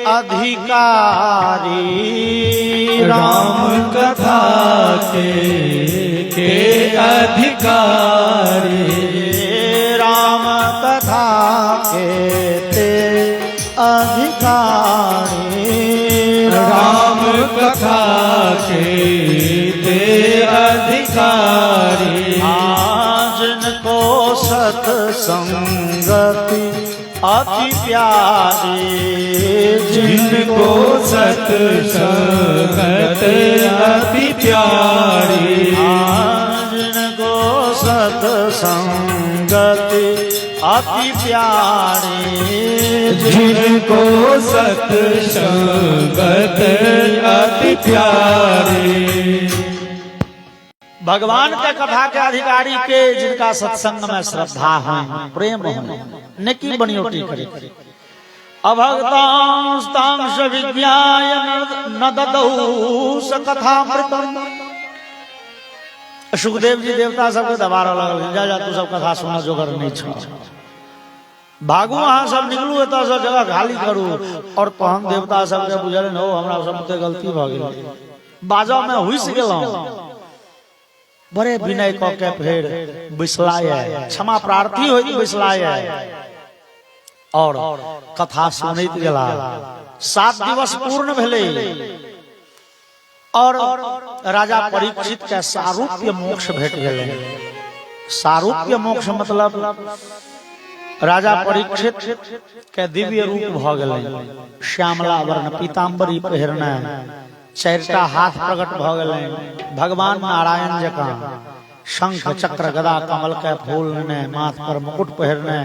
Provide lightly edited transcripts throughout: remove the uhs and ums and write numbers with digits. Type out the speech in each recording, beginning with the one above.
अधिकारी, राम कथा के अधिकारी, राम कथा के ते अधिकारी, राम कथा के ते अधिकारी। जिनको सत्संगति अति प्यारी, जिनको सत्संगत अति प्यारी, जिनको सत्संगति अति प्यारी, जिनको सत्संगत अति प्यारी। भगवान के कथा के अधिकारी के जिनका सत्संग में श्रद्धा है, प्रेम है, नेकी बनियोटी करे। अभक्तांस्तांश विज्ञाय न ददौ स कथामृतम्। सुखदेव जी देवता सबके दबारा लगल, जा जा तू सब कथा सुना जोगर नहीं छ। भागू वहां सब निकलू तो सब जगह खाली करू। और तहन देवता सबके बुझल न हो हमरा सबके गलती भ गेल, बाजा में हुइस गेलौं। बड़े विनय क के फेर बिसलाय, क्षमा प्रार्थी होइत बिसलाय और कथा सुनैत गेला। 7 दिवस पूर्ण भेलै और राजा परीक्षित के सारूप्य मोक्ष भेट गेलै। सारूप्य मोक्ष मतलब राजा परीक्षित के दिव्य रूप भ गेलै। श्यामला वर्ण पीताम्बरी पहिरने, 4टा हाथ प्रकट भ गेलै। भगवान नारायण जकाँ शंख चक्र गदा कमल के फूल ने, माथ पर मुकुट पहिरने,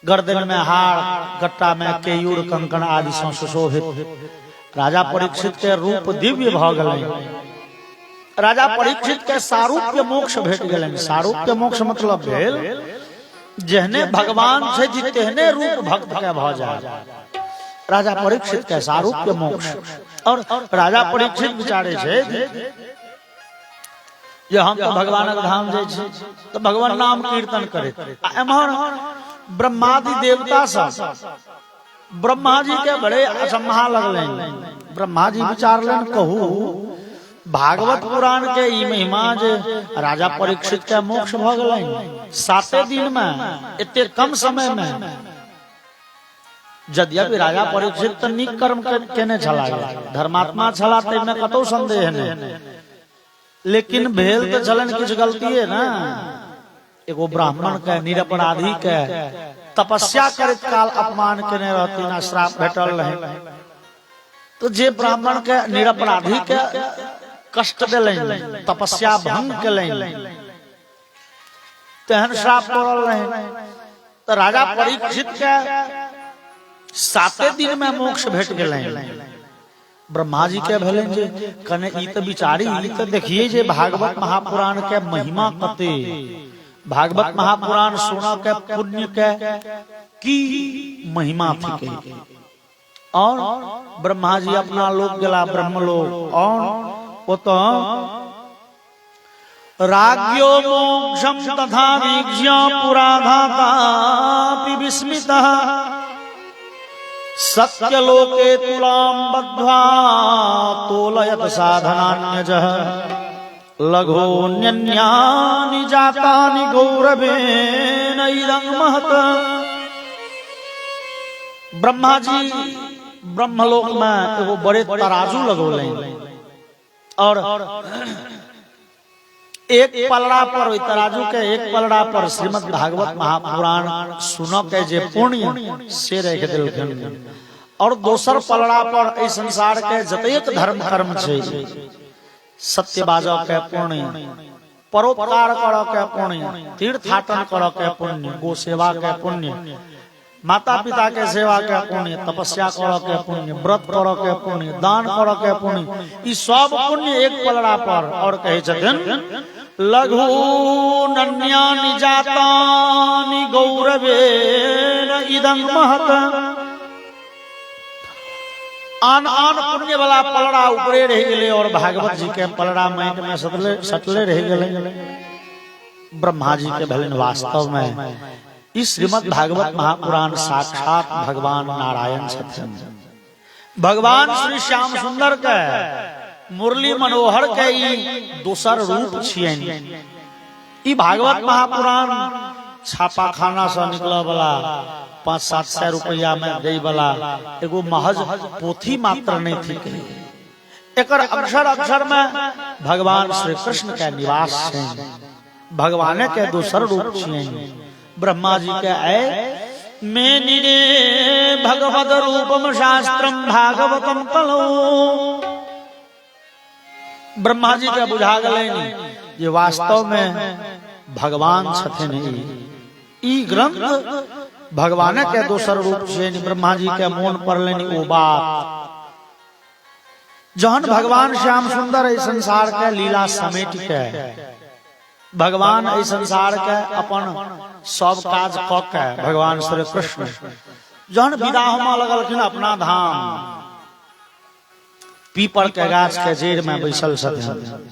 गर्दन में हार, गट्टा में केयूर कंकण आदि से सुशोभित राजा परीक्षित के रूप दिव्य भ गेलै। राजा परीक्षित के सारूप्य मोक्ष भेट गेलनि। सारूप्य मोक्ष मतलब भेल जेहने भगवान से तेहने रूप भक्त के भ जाय। राजा परीक्षित के सारूप्य मोक्ष। और राजा परीक्षित विचारे छे जे हम तो भगवानक धाम जाय छी तो भगवान नाम कीर्तन करे। एम्हर ब्रह्मादि देवता सब ब्रह्मा जी के बड़े असम्हा लगले। ब्रह्मा जी विचारलन, कहू भागवत पुराण के ई महिमा जे राजा परीक्षित के मोक्ष भ गेलै 7 दिन में, एते कम समय में। यद्यपि राजा परीक्षित तो नीक कर्म केने छला, धर्मात्मा छला, तैमे कतौ संदेह नहीं, लेकिन भेल तो चलन किछ गलतीए ना। एगो ब्राह्मण के निरपराधी के तपस्या करत काल अपमान केने रहती ना, श्राप भेटल रहे। तो जे ब्राह्मण के निरपराधी के कष्ट देलैन, तपस्या भंग केलैन, तेहन श्राप पड़ल रहे। तो राजा परीक्षित के 7 दिन में मोक्ष भेट गेलैन। ब्रह्मा जी के भेलन जे कने ई तो विचारी, ई तो देखिए जे भागवत महापुराण के महिमा कते। भागवत महापुराण सुना के पुण्य के की महिमा थी। और ब्रह्मा जी अपना लोक गेला ब्रह्मलोक। और वो तो राज्यो मोक्षम तथा वीक्ष्य पुराधाता विस्मितः सत्यलोके तुलां बद्ध्वा तोलयत साधनान्यजः लघोन्यन्यानि जातानि गौरवेन इदं महत्। ब्रह्मा जी ब्रह्मलोक में एगो बड़े तराजू लगौले और एक पलड़ा पर, तराजू के एक पलड़ा पर श्रीमद् भागवत महापुराण सुनो के जे पुण्य से रख देलखिन। और दोसर पलड़ा पर ए संसार के जतेक धर्म कर्म छै, सत्य बाजो के पुण्य, परोपकार करो के पुण्य, तीर्थाटन करो के पुण्य, गो सेवा के पुण्य, माता पिता के सेवा के पुण्य, तपस्या करो के पुण्य, व्रत करो के पुण्य, दान करो के पुण्य, ई सब पुण्य एक पलड़ा पर। और कहे छथिन लघु नन्यानि जातानि गौरवेन इदं महत्। आन आन पुण्य वाला पलड़ा ऊपरे रह गए और भागवत जी के पलड़ा माइट में सटले रह गए। ब्रह्मा जी के भलन वास्तव में इस श्रीमद् भागवत महापुराण साक्षात भगवान नारायण छथिन। भगवान श्री श्याम सुंदर के मुरली मनोहर के दोसर रूप छियन। ई भागवत महापुराण छापाखाना से निकला वाला 500-700 रुपया में दे वाला एगो महज पोथी मात्र नहीं थी। एकर अक्षर अक्षर में भगवान श्री कृष्ण के निवास है। भगवान के दोसर रूप छियन। ब्रह्मा जी के मेनिरे भगवद रूपम शास्त्रम भागवतम कलो। ब्रह्मा जी के बुझा गले ये वास्तव में भगवान छथिन। ई ग्रंथ भगवान के दोसर रूप से ब्रह्मा जी के मोन पर लेनी वो बात जहन भगवान श्याम सुंदर इस संसार के लीला समेट के भगवान इस संसार के अपन सब काज क के भगवान श्री कृष्ण जहन विदा होमा लगलखिन अपना धाम पीपल के गाछ के जड़ में बैसल छथिन।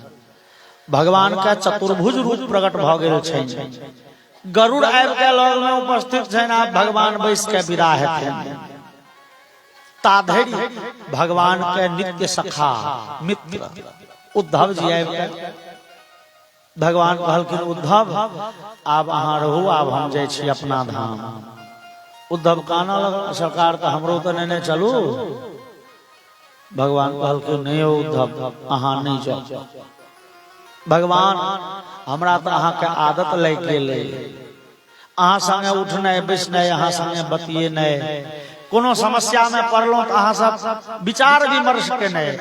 भगवान का चतुर्भुज रूप प्रकट भ गेल छै। गरुड़ आबि के लग में उपस्थित छनि। आप भगवान बैस के विदा हेथिन। ताधरि भगवान के नित्य सखा मित्र उद्धव जी आबि के भगवान कहलखिन उद्धव आब अहाँ रहू, आब हम जाइ छी अपना धाम। उद्धव काना लग सरकार तो हमरो तो नेने चलू। भगवान कहलखिन नहीं उद्धव अहाँ नहीं जाओ। भगवान हमरा तो अहाँ के आदत लग गेल अहाँ संगे उठनाइ बैसनाइ अहाँ संगे बतियेनाइ कोनो समस्या में पड़लौं तो अहाँ सब विचार विमर्श केनाइ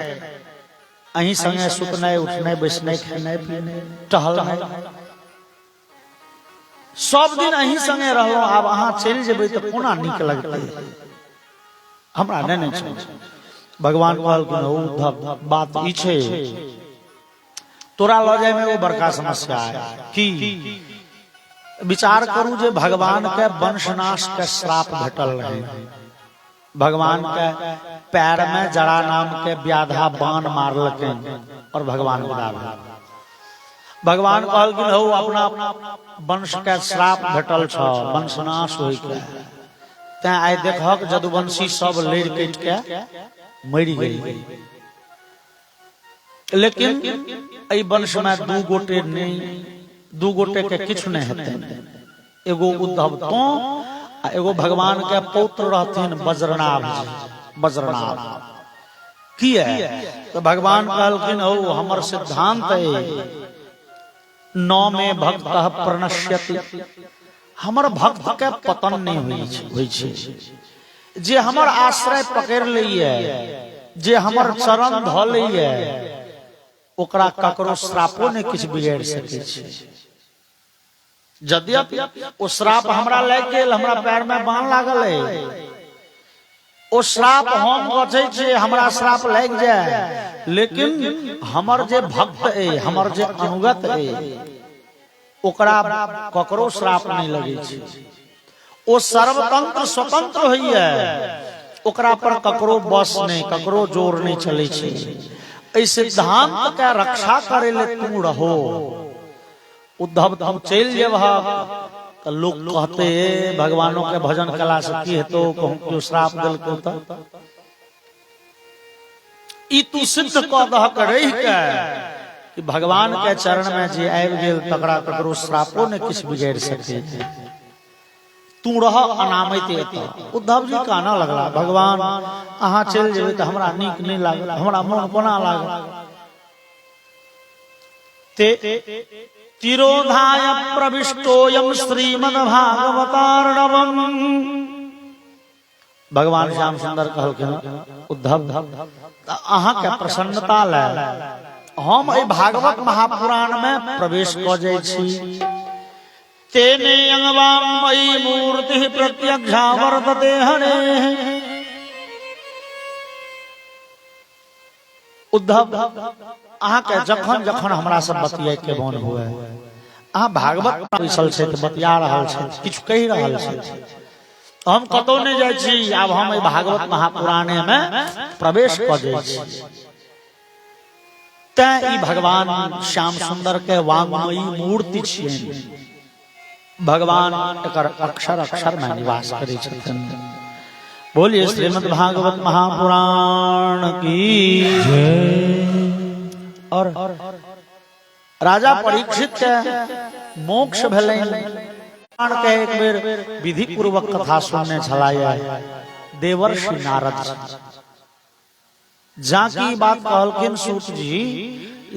अहीं संगे सुतनाइ उठनाइ बैसनाइ खेनाइ पीनाइ टहलनाइ सब दिन अहीं संगे रहलौं। आब अहाँ चलि जेबै तो कोना नीक लगतै हमरा नहि छै। भगवान कहलखिन उद्धव बात ई छै तोरा लऽ जाय में वो बड़का समस्या है कि विचार करू जे भगवान के वंशनाश के श्राप भेटल रहे। भगवान के पैर में जरा नाम के व्याधा बाण मारलखिन और भगवान विदा भेल। भगवान कहलखिन हो अपना वंश के श्राप भेटल छ वंशनाश होय के तैं आइ देखक जदुवंशी सब लड़ कट के मरि गेल। लेकिन एहि वंश में दू गोटे के किछु नहीं हेतै। एगो उद्धव तो आ एगो भगवान के पौत्र रहथिन वज्रनाभ। वज्रनाभ किया तो भगवान कहलखिन हो हमर सिद्धांत है नौ में भक्त प्रणश्यति। हमर भक्त के पतन नहीं होई छै। जे हमर आश्रय पकड़ लइए जे हमर चरण ध लइए ओकरा ककरो श्रापो ने किछ बिगाड़ सकै छै। यद्यपि ओ श्राप हमरा लग गेल हमरा पैर में बाण लागल है ओ श्राप हम बचै छै हमरा श्राप लग जाए लेकिन हमर जे भक्त है हमर जे अनुगत है ओकरा ककरो श्राप नहीं लगे छै। ओ सर्वतंत्र स्वतंत्र होइए ओकरा पर ककरो बस नहीं ककरो जोर नहीं चले छै। इस सिद्धांत के रक्षा करे ले तू रहो। उद्धव तुम चल जेबह तो लोग कहते भगवानों के भजन कला से की हेतौ कहूं क्यों श्राप देलको त ई तू सिद्ध क दह करहि के कि भगवान के चरण में जे आबि गेल तकरा ककरो श्रापो ने किछ बिगाड़ सके। तू रह अनामित एत। उद्धव जी काना लगला भगवान अहाँ चल जेबै तो हमरा नीक नहीं लागल हमरा मोन कोना लागल। ते तिरोधाय प्रविष्टोयम श्रीमद्भागवतार्णवम्। भगवान श्याम सुंदर कहलखिन उद्धव अहाँ के प्रसन्नता ले हम एहि भागवत महापुराण में प्रवेश क जाय छी। तेने अंगवाम मयि मूर्ति प्रत्यक्षा वर्तते हरे। उद्धव अहाँ के जखन जखन हमरा सब बतियाए के मोन हुए अहाँ भागवत बैसल छै त बतिया रहल छै किछु कहि रहल छै हम कतौ नहीं जाय छी। आब हम एहि भागवत महापुराणे में प्रवेश क जाय छी। तैं ई भगवान श्याम सुंदर के वांगमयी मूर्ति छियनि। भगवान एकर अक्षर अक्षर में निवास करै छथिन। बोलिए श्रीमद् भागवत महापुराण की और राजा परीक्षित के मोक्ष भेलै के एक बेर विधि पूर्वक कथा सुनने छलाया देवर्षि नारद जाकी बात कहलखिन सूत जी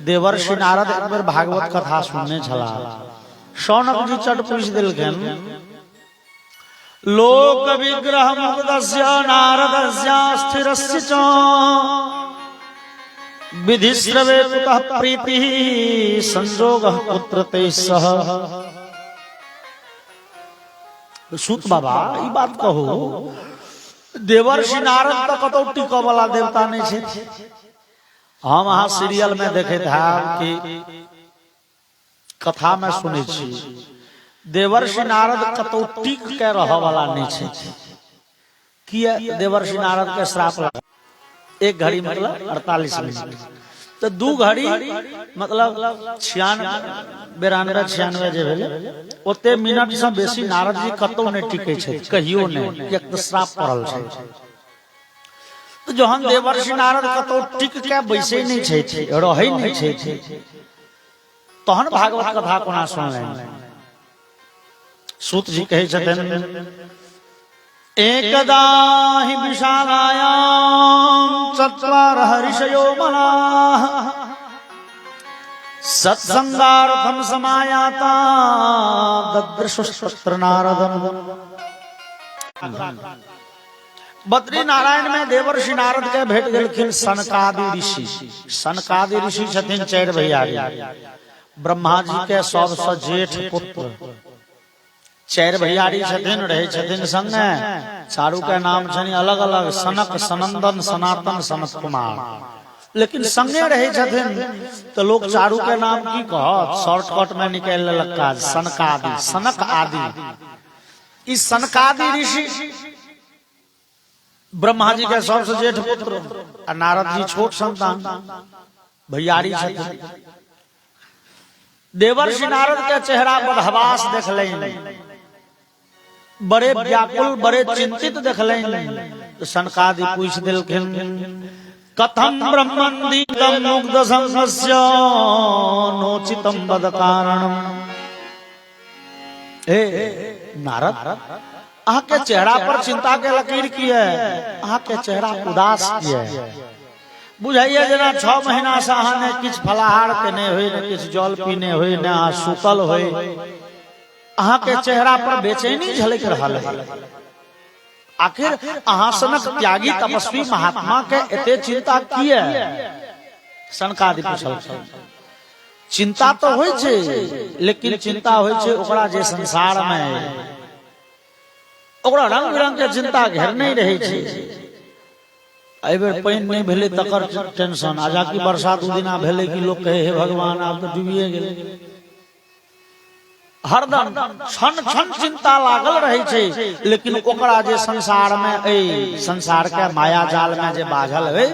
देवर्षि नारद एक बेर भागवत कथा सुनने छला शौनक जी चट पूछ दिलखिन लोक विग्रह मुग्धस्य नारदस्य स्थिरस्य च विधिश्रवे कुतः प्रीतिः संजोगः पुत्र ते सह। सूत बाबा ई बात कहो देवर्षि नारद तो कतौ टिकऽ वाला देवता नहीं छे। हम अहाँ सीरियल में देखे था कि कथा में सुने छी देवर्षि नारद कतौ टिक के रह वाला नहीं छे। किया देवर्षि नारद के श्राप लगा एक घड़ी मतलब 48 मिनट तो दू घड़ी मतलब 96 जे भेले ओते मिनट से बेसी नारद जी कतौ नहीं टिके छे कहियो नहीं एक तो श्राप पड़ल छे। तो जहन देवर्षि नारद कतौ टिक के बैसे नहीं छे रहै नहीं छे तहन भागवत कथा कोना सुनले। सूत जी कहे छथिन एकदा हि विशालायां चत्वारः ऋषयो मनाः सत्संगार्थं समायाता ददृशुस्तत्र नारदम्। बद्री नारायण में देवर्षि नारद के भेट गेलखिन सनकादि ऋषि। सनकादि ऋषि छथिन 4 भैयारी ब्रह्मा जी के सबसे जेठ पुत्र 4 भैयारी छथिन रहे छथिन संगे चारू के नाम छनि अलग अलग सनक सनंदन सनातन सनत कुमार लेकिन संगे रहे छथिन तो लोग चारू के नाम की कहत शॉर्टकट में निकाल लेलक काज सनकादि सनक आदि। इस सनकादि ऋषि ब्रह्मा जी के सबसे जेठ पुत्र और नारद जी छोट संतान भैयारी छथिन। देवर्षि नारद के चेहरा बदहवास देखले बड़े व्याकुल बड़े चिंतित देखले तो सनकादि पूछ दिलखिन कथम ब्रह्मंदीतम मुग्ध संघस्य नोचितम बद कारणम। हे नारद अहाँ के चेहरा पर चिंता के लकीर की है अहाँ के चेहरा उदास की है बुझाइए जना 6 महीना से अहाँ ने किछ फलाहार केने हुए न किछ जल पीने हुए न सुतल हुए अहाँ के चेहरा पर बेचैनी झलक रहल है। आखिर अहाँ सनक त्यागी तपस्वी महात्मा के एते चिंता किए। सनकादि पूछल चिंता तो होय छे लेकिन चिंता होय छे ओकरा जे संसार में ओकरा रंग बिरंग के चिंता घेर नहीं रहे छे। एहि बेर पानि नहीं भेले तकर टेंशन आजा की बरसात दिना भेले कि लोग कहे हे भगवान आप तो डूबिए गेले। हरदम क्षण क्षण चिंता लागल रहे छे लेकिन ओकरा जे संसार में संसार के माया जाल में जे बाझल है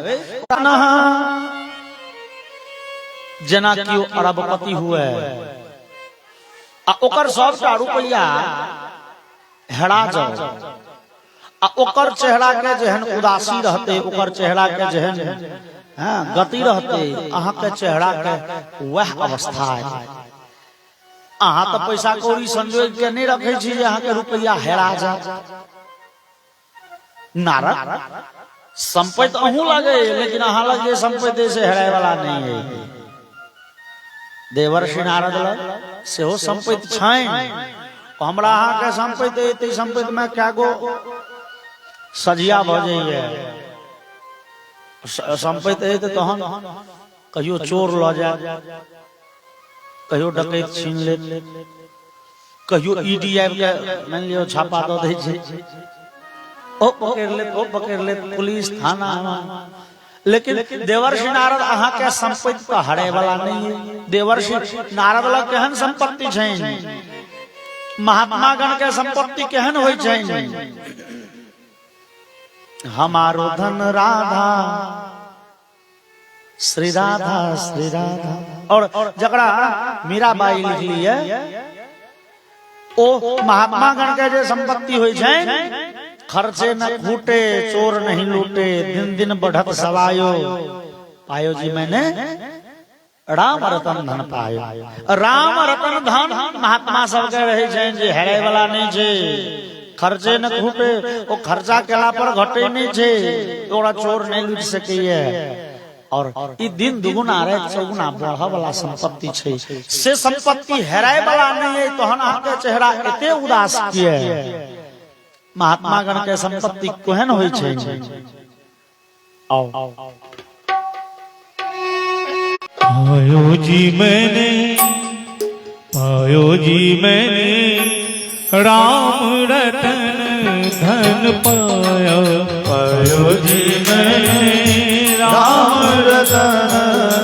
जना कियो अरबपति हुए आ ओकर सबटा रुपया हेरा जाओ आ ओकर चेहरा के जहन उदासी रहते ओकर चेहरा के जहन गति रहते अहाँ के चेहरा के वह अवस्था है। अहाँ तो पैसा कौड़ी संजोग के नहीं रखे छी अहाँ के रुपया हेरा जाए। नारद संपत्ति अहू लगे लेकिन अहाँ लगे संपत्ति से हेराय वाला नहीं है। देवर्षि नारद लग सेहो संपत्ति छनि हमरा अहाँ के संपत्ति एते संपत्ति में क्या गो सजिया भ जाइए संपत्ति है तहन कहियो चोर ल जाए कहियो डकैत छीन ले कहियो ईडी आबि के मान लियो छापा दऽ दै छै ओ पकड़ ले पुलिस थाना। लेकिन देवर्षि नारद अहाँ के संपत्ति तो हरे वाला नहीं है। देवर्षि नारद लग केहन संपत्ति छनि महात्मा गण के संपत्ति केहन होय छनि हमारो धन राधा श्री राधा और जकरा मीराबाई लिखली है ओ महात्मा गण के जे संपत्ति होय छै खर्चे न फूटे चोर नहीं लूटे दिन दिन बढ़त सवायो पायो जी मैंने राम रतन धन पायो। राम रतन धन महात्मा सब कह रहे हैं जे हेरे वाला नहीं छे, खर्चे न फूटे वो खर्चा केला पर घटे नहीं छे, तोड़ा चोर नहीं लूट सके और ई दिन दुगुना रे चौगुना बढ़ा वाला संपत्ति छे। से संपत्ति हेराय वाला नहीं है, तोहन आपके चेहरा एते उदास किए। महात्मा गण के संपत्ति कोहन होई छे। आओ पायो जी मैंने राम रतन धन पाया। पायो जी मैंने राम रतन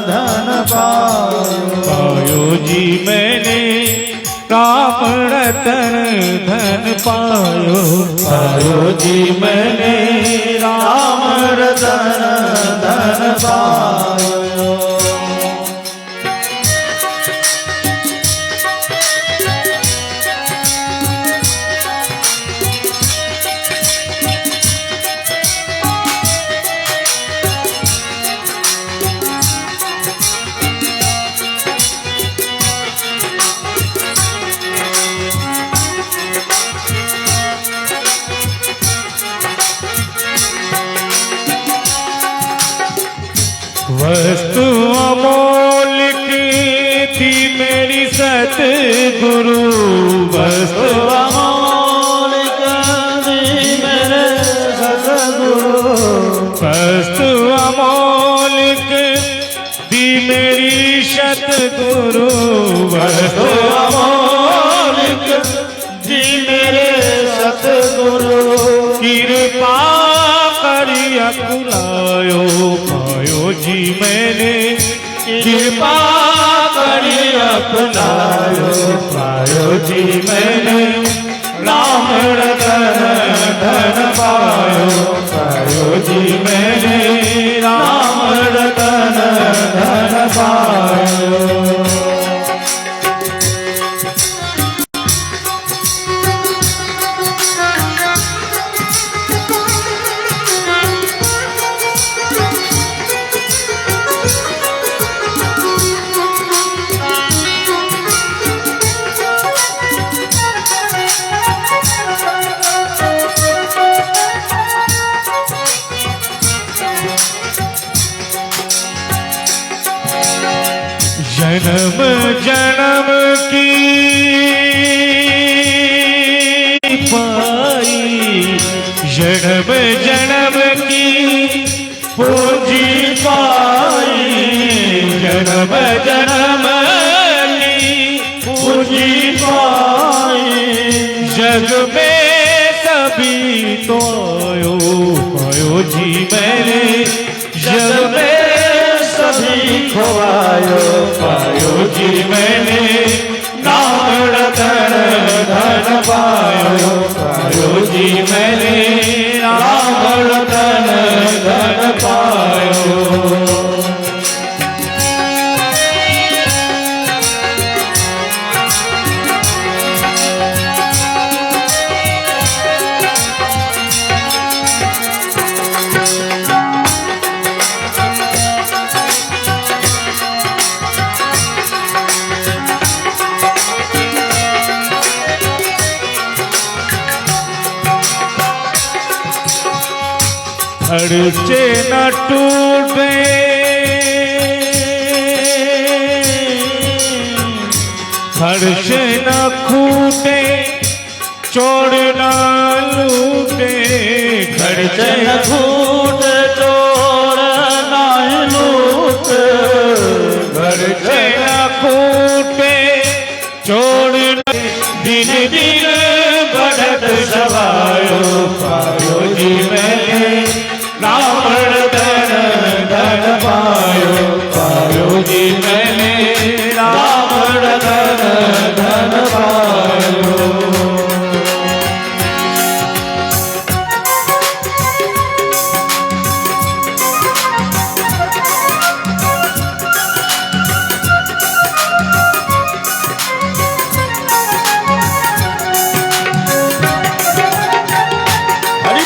धन पाया। पायो जी मैंने राम रतन धन पायो। पायो जी मैंने राम रतन धन पायो। वस्तु अमोलिक थी मेरी सतगुरु। वस्तु अमोलिक थी मेरे सतगुरु। वस्तु अमोलिक थी मेरी सतगुरु। वस्तु अमोलिक थी मेरे सतगुरु। कृपा करी अकुलायो। पायो जी मैंने कृपा करी अपनायो। पायो जी मैंने राम रतन धन पायो। पायो जी मैंने राम रतन धन पायो। जन्म जन्म की पाई। जन्म जन्म की पूंजी पाई। जन्म जन्म की पूंजी पाई। जग में सभी तो आयो। पायो जी मैंने जग में सभी खोवायो। पायो जी मैंने राम रतन धन पायो। पायो जी मैंने राम रतन धन पायो। खर्चे न टूटे खर्चे न खूटे चोर न लूटे। खर्चे न खूटे चोर न लूटे। खर्चे न खूटे चोर न दिन दिन बढ़त सवायो। पायो जी मैंने राम रतन धन पायो। पायो जी मैंने राम रतन धन पायो। हरि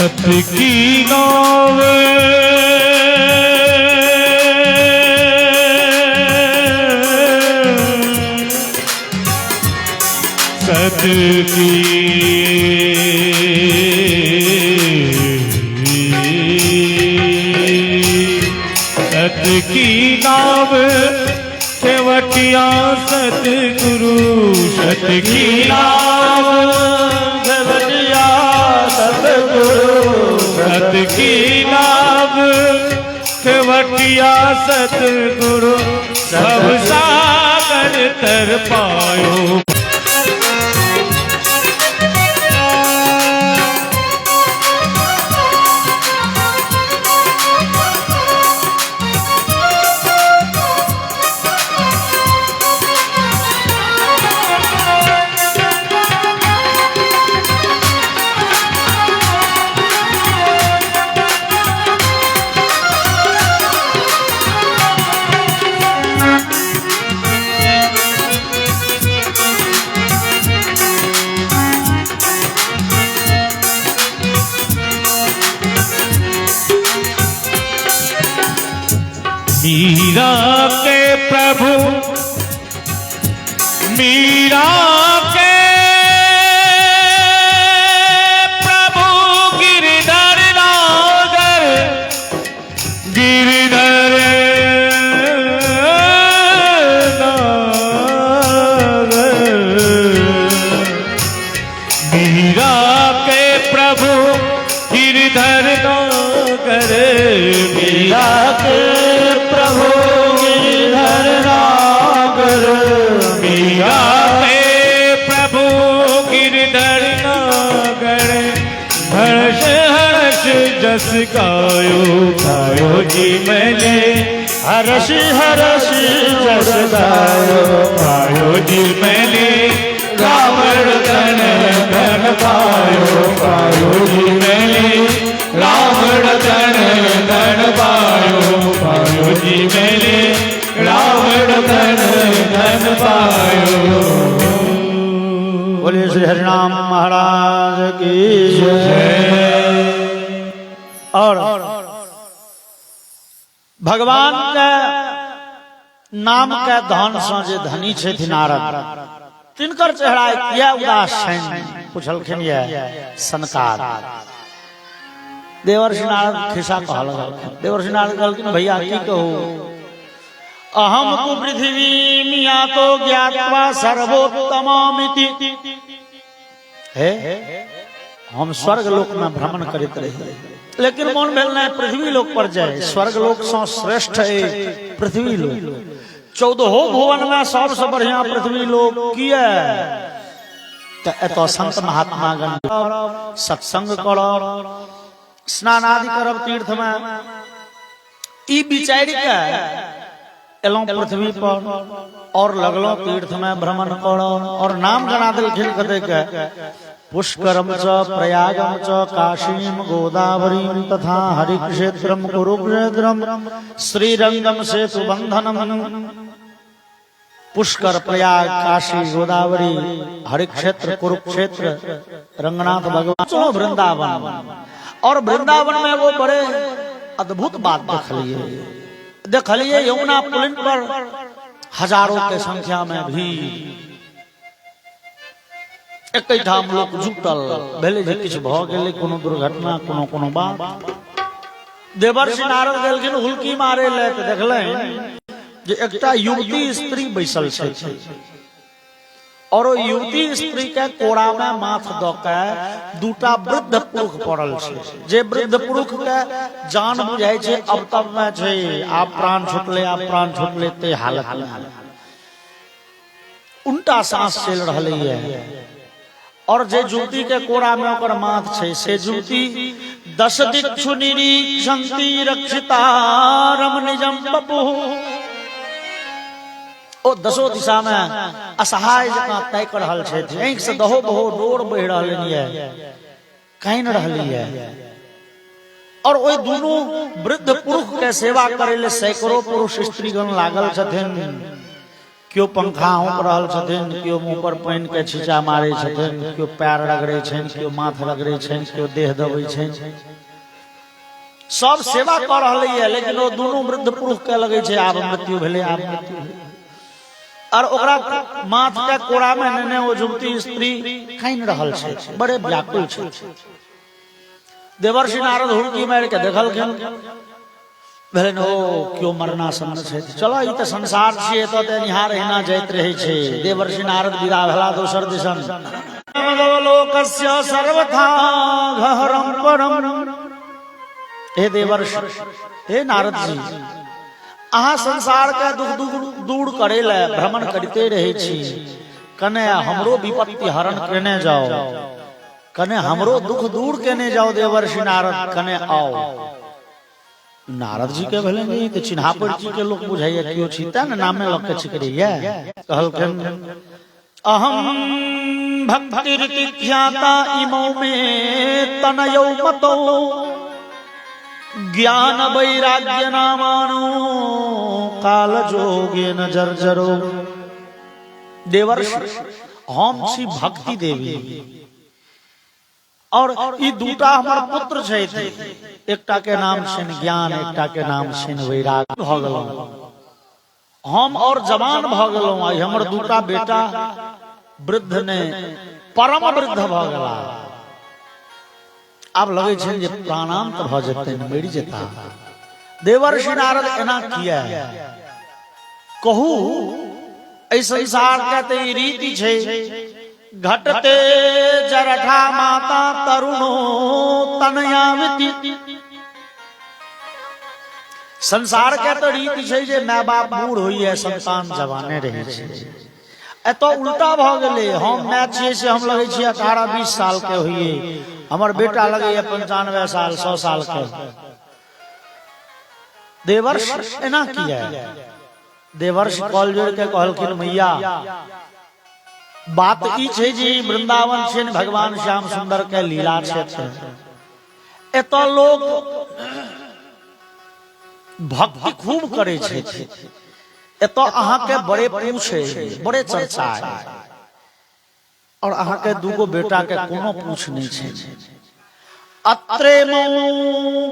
सत की नाव सत की सत की नाव केवटिया सतगुरु सत की नाव केवटिया सतगुरु सत की नाव केवटिया सतगुरु सब सागर तर पायो। मीरा के प्रभु मीरा के प्रभु गिरधर नागर गिरधर नागर मीरा के प्रभु गिरधर नागर मीरा के प्रभु गिरधर नागर मीरा के प्रभु गिरधर नागर हर्ष हर्ष जस गायो गायो जी मैंने हर्ष हर्ष जस गायो गायो जी मैंने रावण धन धन पायो गायो जी मैंने रावण धन धन पायो पायो जी मैंने रावण धन धन पायो। बोले श्री हरिनाम महाराज की जय। और भगवान के नाम के धन से जे धनी छे नारद तिनकर चेहरा किया उदास छनि पूछलखिन ये सनकार देवर्षि नारद खिस्सा कहल देवर्षि नारद कहलखिन भैया की कहू अहम तु पृथ्वी मिया तो ज्ञात्वा सर्वोत्तमामिति हे हम स्वर्ग लोक में भ्रमण करते रहे लेकिन मन भेल नहीं पृथ्वी लोक पर जाए स्वर्ग लोक से श्रेष्ठ है पृथ्वी लोक 14 भुवन में सबसे बढ़िया पृथ्वी लोक किया तो संत महात्मा गण सत्संग करो स्नान आदि करब तीर्थ में ई विचार के एलों पृथ्वी पर और लगलो तीर्थ में भ्रमण करो और नाम जना दिलखिन कते के पुष्करम च प्रयागम च काशीम गोदावरीम तथा हरिक्षेत्रम कुरुक्षेत्रम श्रीरंगम सेतु बंधनम पुष्कर प्रयाग काशी गोदावरी हरिक्षेत्र कुरुक्षेत्र रंगनाथ भगवान चलो वृंदावन और वृंदावन में वो बड़े अद्भुत बात देखलिए यमुना पुलिन पर हजारों के संख्या में भी एक ठाम लोग जुटल भेले जे किछ भ गेलै कोनो दुर्घटना कोनो कोनो बात देवर्षि नारद गेलखिन हुलकी मारे ले त देखलैन जे एकटा युवती स्त्री बैसल छै और ओ युवती स्त्री के कोड़ा में माथ द के दूटा वृद्ध पुरुष पड़ल छै जे वृद्ध पुरुष के जान बुझाय छै अब तब में छै आप प्राण छुटले ते हालत में उल्टा सांस चल रहलै है और जे जुती के कोड़ा में ओकर माथ छै से जुती 10 दिक्षु निरीक्षन्ति रक्षितारम निजम बपु ओ 10 दिशा में असहाय जकां तय कर रहल छै आंख से दहो बहो डोर बह रहल है काइन रहली है और ओइ दोनों वृद्ध पुरुष के सेवा करे ले सैकड़ों पुरुष स्त्रीगण लागल छथिन क्यों पंखा होक रहल छथिन, क्यों मुंह पर पानि के छींचा मारे छथिन, क्यों पैर रगड़े छनि, क्यों माथ रगड़े छनि, क्यों देह दबे छनि, सब सेवा कर रहले है। लेकिन वो दोनों वृद्ध पुरुष के लगे छे आब मृत्यु भेले, आब मृत्यु भेले। और ओकरा माथ के कोड़ा में नेने वो जुवती स्त्री काइन रहल छे, बड़े व्याकुल छे। देवर्षि नारद हुड़की मार के देखलखिन, भेलन ओ क्यों मरना सन छे, चलो ई त संसार छिए, तो ते निहार एना जाइत रहे छे। देवर्षि नारद विदा भेला दोसर दिसन। लोकस्य सर्वथा गहरम परम। हे देवर्षि, हे नारद जी, अहाँ संसार के दुख दूर करे ले भ्रमण करते रहे छी, कने हमरो विपत्ति हरण करने जाओ, कने हमरो दुख दूर करने जाओ। देवर्षि नारद कने आओ। नारद जी के भले नहीं तो चिन्हा परिचय के लोग बुझाइए क्यों छीता न नामे लोग के छिकरिया कहलखिन अहम भक्तिरिति ख्याता इमो में तनयो मतो ज्ञान वैराग्य नामानो काल जोगे न जर्जरो। देवर्षि हम छी भक्ति देवी और ई दूटा हमार पुत्र छे, एकटा के नाम छिन ज्ञान, एकटा के नाम छिन वैराग्य। भ गेलौं हम और जवान भ गेलौं, आई हमर दूटा बेटा वृद्ध ने परम वृद्ध भ गेला। अब लगे छे जे प्राणांत भ जेतै, मरि जेता। देवर्षि नारद एना किया कहू, ऐ संसार के ते रीति छे, घटते जरठा माता तरुणो तनयावती। संसार के तो रीति छे जे माय बाप बूढ़ होइए, संतान जवाने रहे छे। एतो उल्टा भ गेले, हम माय छिए से हम लगे छिए 18-20 साल के होइए, हमर बेटा लगे 95 साल 100 साल के। देवर्षि एना किया। देवर्षि कॉल जोड़ के कहलखिन मैया बात ई छे जी वृंदावन छे भगवान श्याम सुंदर के लीला छे, एतो लोग भक्ति खूब करे छे, एतो अहाँ के बड़े पूछे, बड़े चर्चा है, और अहाँ के दूगो बेटा के कोनो पूछ नहीं छे। अत्रे मो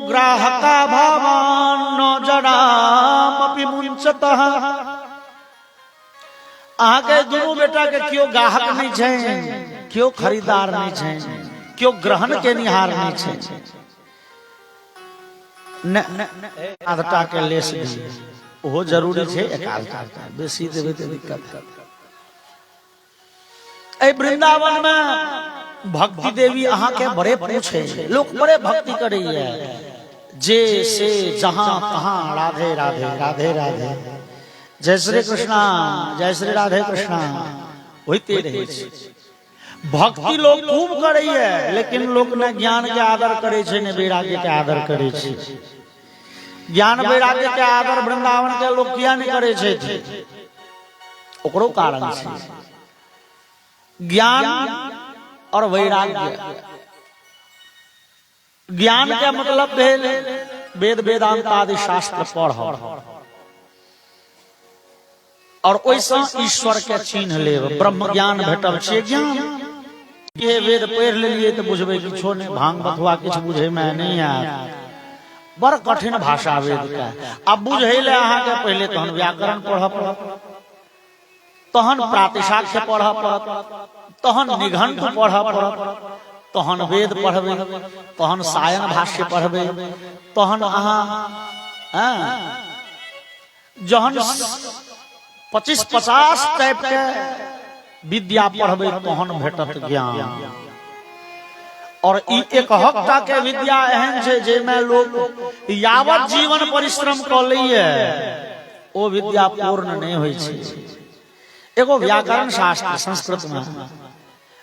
ग्राहका भावान न जड़ामपि मुंचतः। अहाँ के दोनों बेटा के क्यों ग्राहक नहीं छे, क्यों खरीदार नहीं छे, क्यों ग्रहण के निहार नहीं छे। आधटा के लेस दी ओहो जरूरी छे, एक आधटा बेसी देबे त दिक्कत। ए वृंदावन में भक्ति देवी अहाँ के बड़े पूछे, लोग बड़े भक्ति करैया, जे से जहां तहां राधे राधे राधे राधे, जय श्री कृष्णा जय श्री राधे कृष्णा होते रहे छे। भक्ति लोग खूब करैया, लेकिन लोग न ज्ञान के आदर करे छे, न वैराग्य के आदर करे छे। ज्ञान वैराग्य के आदर वृंदावन के लोग किया नहीं करे छे, ओकरो कारण छे। ज्ञान और वैराग्य, ज्ञान के मतलब भेल वेद वेदांत आदि शास्त्र पढ़, और ओइसा ईश्वर के चिन्ह लेब। ब्रह्म ज्ञान भेटल छे ज्ञान। ये वेद पढ़ लेलिए तो बुझबे किछो नहीं, भांग बथुआ किछ बुझे में नहीं आए, बड़ कठिन भाषा वेद का। अब बुझे ले अहाँ के पहले तहन व्याकरण पढ़ पड़त, तहन प्रातिशाख्य पढ़ पड़त, तहन निघंट पढ़ पड़त, तहन वेद पढ़बे, तहन सायन भाष्य पढ़बे, तहन अहाँ जहन 25-50 टाइप के विद्या पढ़बे तहन भेटत ज्ञान। और ई एक हफ्ता के विद्या एहन छे जेमे लोग यावत जीवन परिश्रम क लइए ओ विद्या पूर्ण नहीं होई छे। एगो व्याकरण शास्त्र संस्कृत में,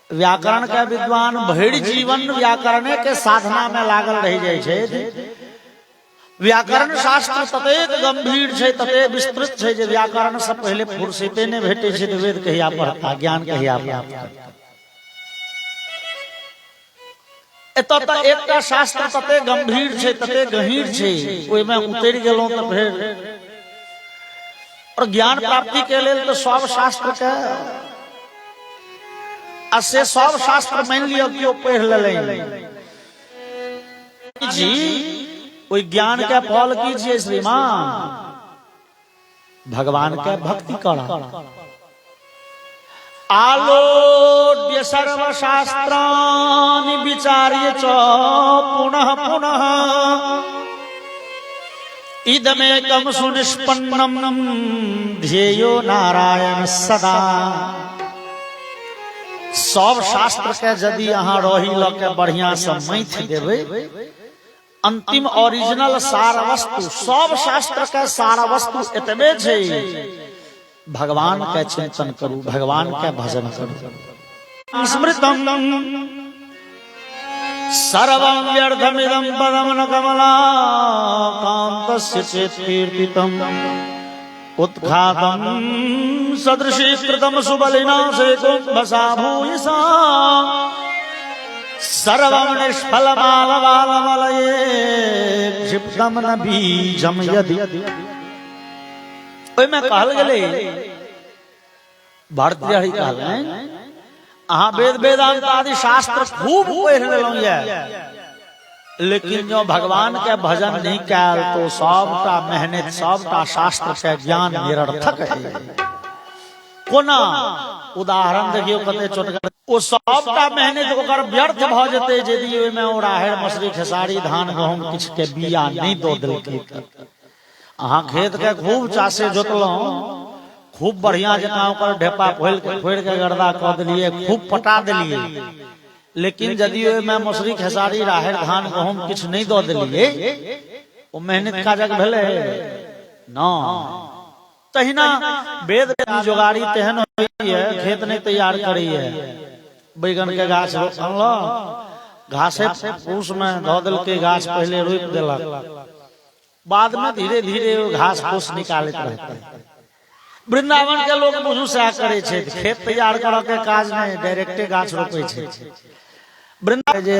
व्याकरण के विद्वान भरि जीवन व्याकरणे के साधना में लागल रह जाय छे। व्याकरण शास्त्र ततेक गंभीर छे, तते विस्तृत छे जे व्याकरण से पहले फुर्सते ने भेटे छे तो वेद कहिया पढ़ता, ज्ञान कहिया प्राप्त। एतो त एकटा शास्त्र तते गंभीर छे, तते गहीर छे, ओइ में उतर गेलौं त फेर और ज्ञान प्राप्ति के लिए तो सब शास्त्र के असे सब शास्त्र मान लियो कि पढ़ ले जी कोई ज्ञान के फल कीजिए श्रीमान भगवान के भक्ति करा आलोड्य सर्वशास्त्राणि विचार्य च पुनः पुनः इदमेकं सुनिष्पन्नम ध्येयो नारायण सदा। सब शास्त्र के यदि अहाँ रही ल के बढ़िया से मैथ देवे अंतिम ओरिजिनल सार वस्तु सब शास्त्र के सार वस्तु एतबे छै भगवान के चिंतन करू भगवान के भजन करू। स्मृतम सर्वं व्यर्थमिदं पदं न कमला कान्तस्य चेत् कीर्तितम् उत्खातं सदृशीकृतं सुबलिना सेकुम्भसा भूयसा सर्वं निष्फलमालवालमलये क्षिप्तं न बीजं यदि। ओय में कहल गेले भारतीय ही कहले अहाँ वेद वेदांत आदि शास्त्र खूब पढ़ लेलहुँ ये लेकिन जो भगवान के भजन नहीं कैल तो सबटा मेहनत सबटा शास्त्र के ज्ञान निरर्थक है। कोना उदाहरण देखियो कते छोटका ओ सबटा मेहनत ओकर व्यर्थ भ जेते यदि ओय में ओ राहड़ मसरी खेसारी धान गहूम किछ के बिया नहीं दो देलकै। अहाँ खेत के खूब चासे जोतलहुँ खूब बढ़िया जकाँ ओकर ढेपा फोड़ के गर्दा कऽ देलिए खूब पटा देलिए लेकिन यदि ओहिमे मसुरी खेसारी राहड़ धान गहूम किछु नहीं दऽ देलिए ओ मेहनत काजक भेलै न। तहिना वेद जोगाड़ी तेहन होइए खेत नहीं तैयार करैए बैगन के गाछ रोपलक घासे फूस में धऽ देलकै गाछ पहले रोपि देलक बाद में धीरे धीरे घास फूस निकालैत रहतै। वृंदावन के लोग बुझू सएह करे छै खेत तैयार करऽ के काज नहीं डायरेक्टे गाछ रोपै छै। वृंदावन जे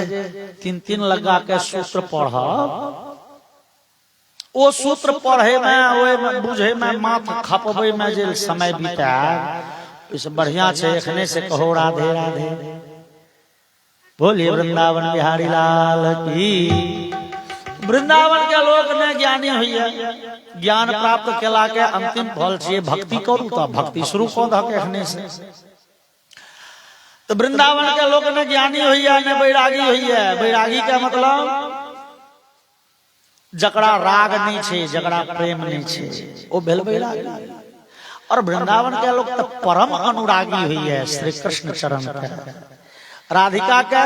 तीन तीन लगा के सूत्र पढ़ब ओ सूत्र पढ़े में ओए में बुझे में माथ खपबे में जे समय बीताए ओइसे बढ़िया छै एखने से कहो राधे राधे बोलिए वृंदावन बिहारी लाल की। वृंदावन के लोग ने ज्ञानी होइए ज्ञान प्राप्त केला के अंतिम फल छियै भक्ति करू तो भक्ति शुरू कऽ दऽ के एखने से। तो वृंदावन के लोग ने ज्ञानी होइए ने बैरागी होइए। बैरागी के मतलब जकरा राग नहीं छै जकरा प्रेम नहीं छै ओ भेल बैरागी। और वृंदावन के लोग तो परम अनुरागी होइए श्री कृष्ण चरण के राधिका के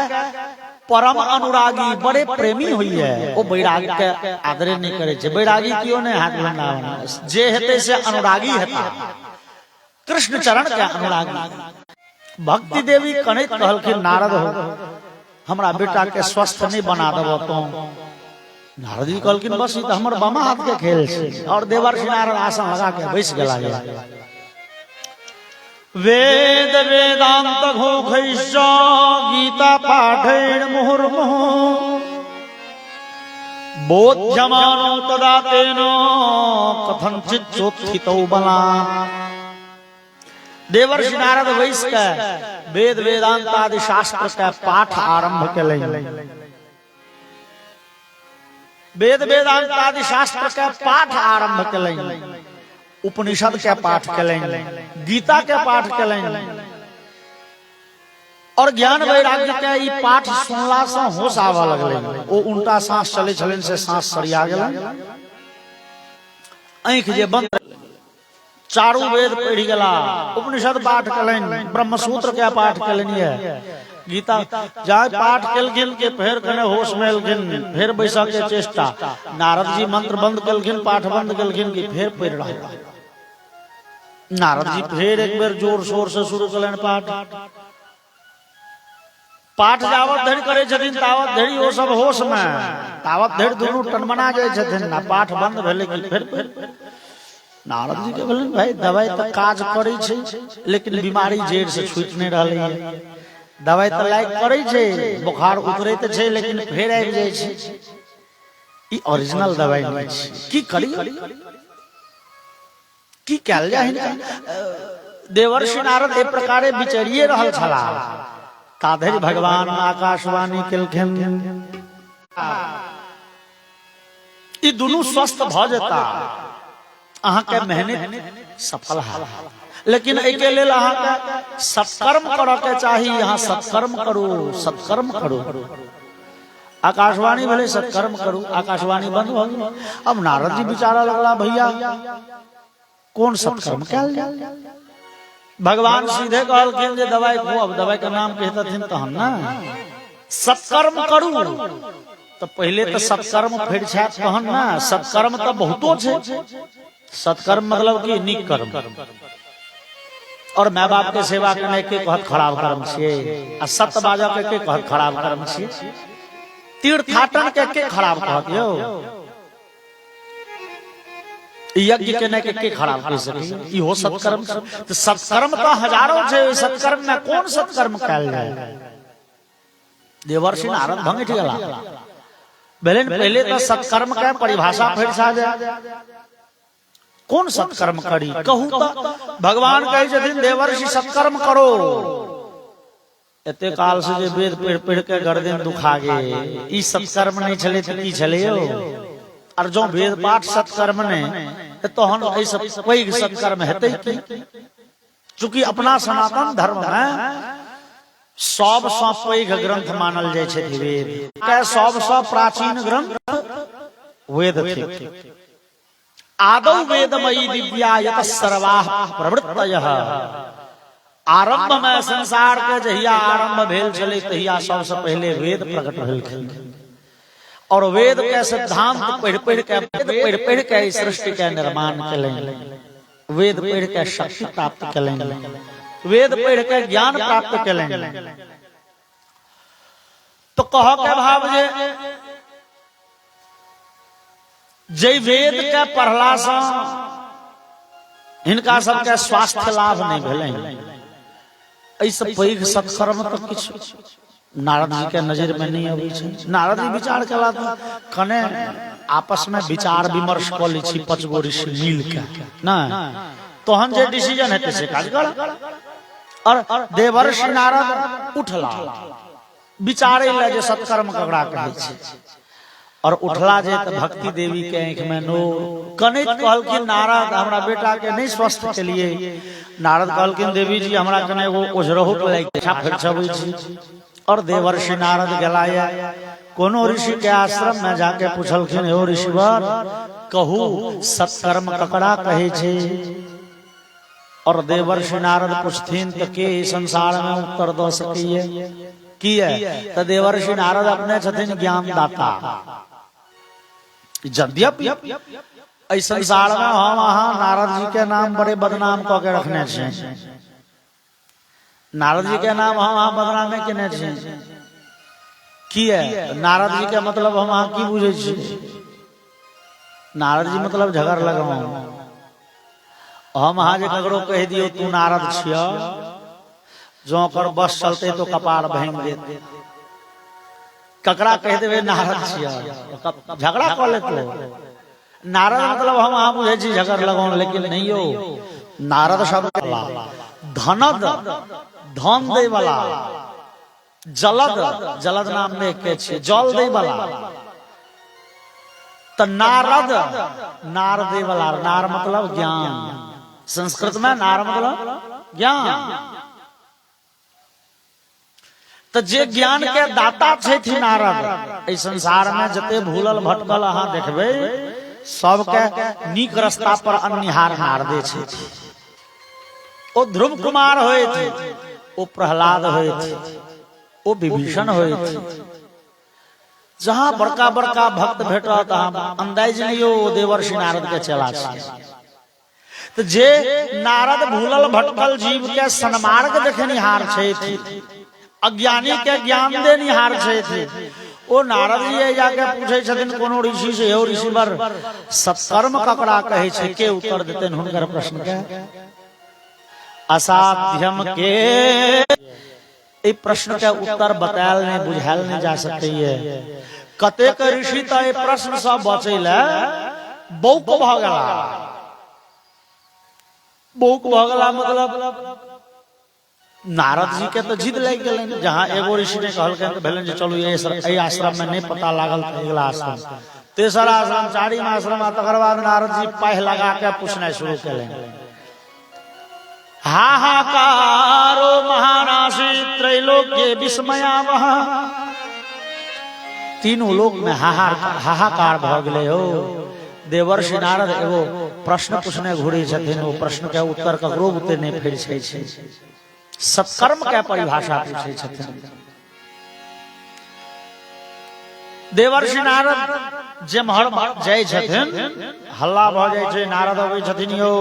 परम अनुरागी बड़े प्रेमी होइए ओ बैरागी के आदरे नहीं करे छै। बैरागी क्यों नहीं हाथ वृंदावन जे हेते से अनुरागी हेता कृष्ण चरण के अनुरागी। भक्ति देवी कनैत कहलखिन नारद हो हमरा बेटा के स्वस्थ नहीं बना देबो तो नारद जी कहलखिन बस ई त हमर बामा हाथ के खेल छै। और देवर्षि नारद आसन लगा के बैस गेला। वेद वेदांत घोषैश्च गीता पाठैर् मुहुर्मुहुः बोध्यमानो तदा तेन कथंचित् चोत्थितौ बलात्। देवर्षि नारद बैस के वेद वेदांत आदि शास्त्र के पाठ आरंभ केलनि। वेद वेदांत आदि शास्त्र के पाठ आरंभ केलनि उपनिषद के पाठ केलनि गीता के पाठ केलनि। और ज्ञान वैराग्य के ई पाठ सुनला से होश आवा लगलै। ओ उल्टा सांस चले छलनि से सांस सरिया गेलनि आँखि जे बंद चारू वेद पढ़ि गेला उपनिषद पाठ केलनि ब्रह्मसूत्र के पाठ केलनि गीता जाय पाठ केलखिन के फेर कने होश में एलखिन फेर बैसा के चेष्टा नारद जी मंत्र बंद केलखिन पाठ बंद केलखिन कि फेर पढ़ि रहला। नारद जी फिर एक बेर जोर शोर से शुरू कलन पाठ जावत धरि करे छथिन तावत धरि ओ सब होश में तावत धरि दुनू टनमना जाय छथिन ना पाठ बंद भेले कि फिर नारद जी के बोलन भाई दवाई त काज करै छै लेकिन बीमारी जड़ से छूट नहीं रहलै है। दवाई त लायक करै छै बुखार उतरैत छै लेकिन फेर आबि जाय छै ई ओरिजिनल दवाई नहीं छै की करी की कल जाए देवर्षि नारद ए प्रकारे विचरिए रहल छला ताधरि भगवान आकाशवाणी केलखिन ई दुनू स्वस्थ भ जेता अहाँ के मेहनत सफल है लेकिन एके लेल अहाँ के सत्कर्म करऽ के चाही अहाँ सत्कर्म करू सत्कर्म करू आकाशवाणी भले सत्कर्म करू आकाशवाणी बंद हो गई अब नारद जी विचारा लगला भैया कौन सत्कर्म कैल जाए भगवान सीधे कहलखिन जे दवाई खो अब दवाई का नाम कहतथिन तहन ना सत्कर्म करू तो पहले तो सत्कर्म फेर छै तहन ना सत्कर्म तो बहुतो छै सत्कर्म मतलब कि नीक कर्म और माय बाप के सेवा करने के कहत खराब कर्म छियै आ सत्य बाजा के कहत खराब कर्म छियै तीर्थाटन के खराब कहत यौ यज्ञ केने के खराब कह सके इहो सत्कर्म तो सत्कर्म तो हजारों छै सत्कर्म में कौन सत्कर्म कैल जाए देवर्षि नारद भंगिठ गेला पहले तो सत्कर्म के परिभाषा फेर सा जाए कौन सत्कर्म करी कहू तो भगवान कहे छथिन देवर्षि सत्कर्म करो एते काल से जे वेद पढ़ पढ़ के गर्दन दुखा गे ई सत्कर्म नहीं छले त की छले यौ और जो वेद पाठ सत्कर्म ने तो हम ऐसा कोई सत्कर्म हेतै की चूंकि अपना सनातन धर्म में सबसँ पैघ ग्रंथ मानल जाय छै वेद के सबसँ प्राचीन ग्रंथ वेद थिक आदौ वेदमयी दिव्या यत सर्वाः प्रवृत्तयः आरंभ में संसार के जहिया आरंभ भेल छले तहिया सबसे पहले वेद प्रकट भेलखिन और वेद के सिद्धांत पढ़ के सृष्टि के निर्माण कलें वेद पढ़ के शक्ति प्राप्त कलें वेद पढ़ के ज्ञान प्राप्त कलें तो कह के भाव जे वेद के पढ़ला से हिनका सबके स्वास्थ्य लाभ नहीं भेलै ऐसे पैघ सत्कर्म तो किछु नारद जी के नजर में नहीं अबै छै नारद जी विचार कला कने आपस में विचार विमर्श क लै छी पांच गो ऋषि मिल के ना तहन जे डिसीजन हेतै से काज कर और देवर्षि नारद उठला विचारे ले जे सत्कर्म ककरा कहै छै और उठला जे त भक्ति देवी के आंख में नोर कने कहलखिन नारद हमरा बेटा के नहीं स्वस्थ के लिए नारद कहलखिन देवी जी हमरा कने एगो ओझरहुट लागि छा फेर छबै छी और देवर्षि नारद गेलाया कोनो ऋषि के आश्रम में जाके पूछलखिन हे ऋषिवर कहू सत्कर्म ककरा कहे छै और देवर्षि नारद पूछथिन त के संसार में उत्तर द सकिए की है त देवर्षि नारद अपने छथिन ज्ञान दाता यद्यपि इस संसार में हम अहाँ नारद जी के नाम बड़े बदनाम क के रखने छियै नारद जी के नाम हम अहाँ बदनाम केने छियै की है नारद जी के मतलब हम अहाँ की बुझे छी नारद जी मतलब झगड़ लगाऊ हम अहाँ जे ककरो कह दियो तू नारद छिया जो कर बस चलते तो कपार भांग देते ककरा कह देवे नारद छिया झगड़ा कर लेते नारद मतलब हम अहाँ बुझे छी झगड़ लगाऊ लेकिन नहीं हो नारद शब्द धनद धन दे वाला जलद जलद नाम में के छी जल दे वाला त नारद नार दे वाला नार मतलब ज्ञान संस्कृत में नार मतलब ज्ञान तो जे ज्ञान के दाता छथि नारद इस संसार में जते भूलल भटकल अहाँ देखबे सबके नीक रास्ता पर अन्निहार नारदे छथि ओ ध्रुव कुमार होए थे ओ प्रहलाद होए थे ओ विभीषण होए थे जहां बड़का बड़का भक्त भेटा तहां अंदाज लियो देवर्षि नारद के चला तो जे नारद भूलल भटकल जीव के सन्मार्ग देखनिहार छथि अज्ञानी के ज्ञान देनिहार छथि ओ नारद जी जाके पूछे छथिन कोनो ऋषि से हो ऋषिवर सत्कर्म ककरा कहे छै के उत्तर देतन हुनकर प्रश्न के असाध्यम के ई प्रश्न के उत्तर बतायल नहीं बुझायल नहीं जा सकैए कतेक ऋषि त ई प्रश्न से बचै ले बौक भ गेला बुक भगला मतलब नारद जी के तो जिद लग गए। जहाँ एगो ऋषि ने कहल तो भेलन जे चलू ये आश्रम में नहीं पता लागल अगला आश्रम, तेसरा आश्रम, चारिम आश्रम, तकर बाद नारद जी पाह लगा के पूछना शुरू करें। हाहाकारो महानाशी त्रैलोक्य विस्मयावह, तीनों लोक में हाहाकार भ गए हो। देवर्षि नारद एगो प्रश्न पूछने घुरी छथिन, वो प्रश्न के उत्तर ककरो बुते नहीं फिर छै। सत्कर्म के परिभाषा पूछे छथिन। देवर्षि नारद जेम्हर जाय छथिन हल्ला भ जाय छै। नारद अबै छथिन, यौ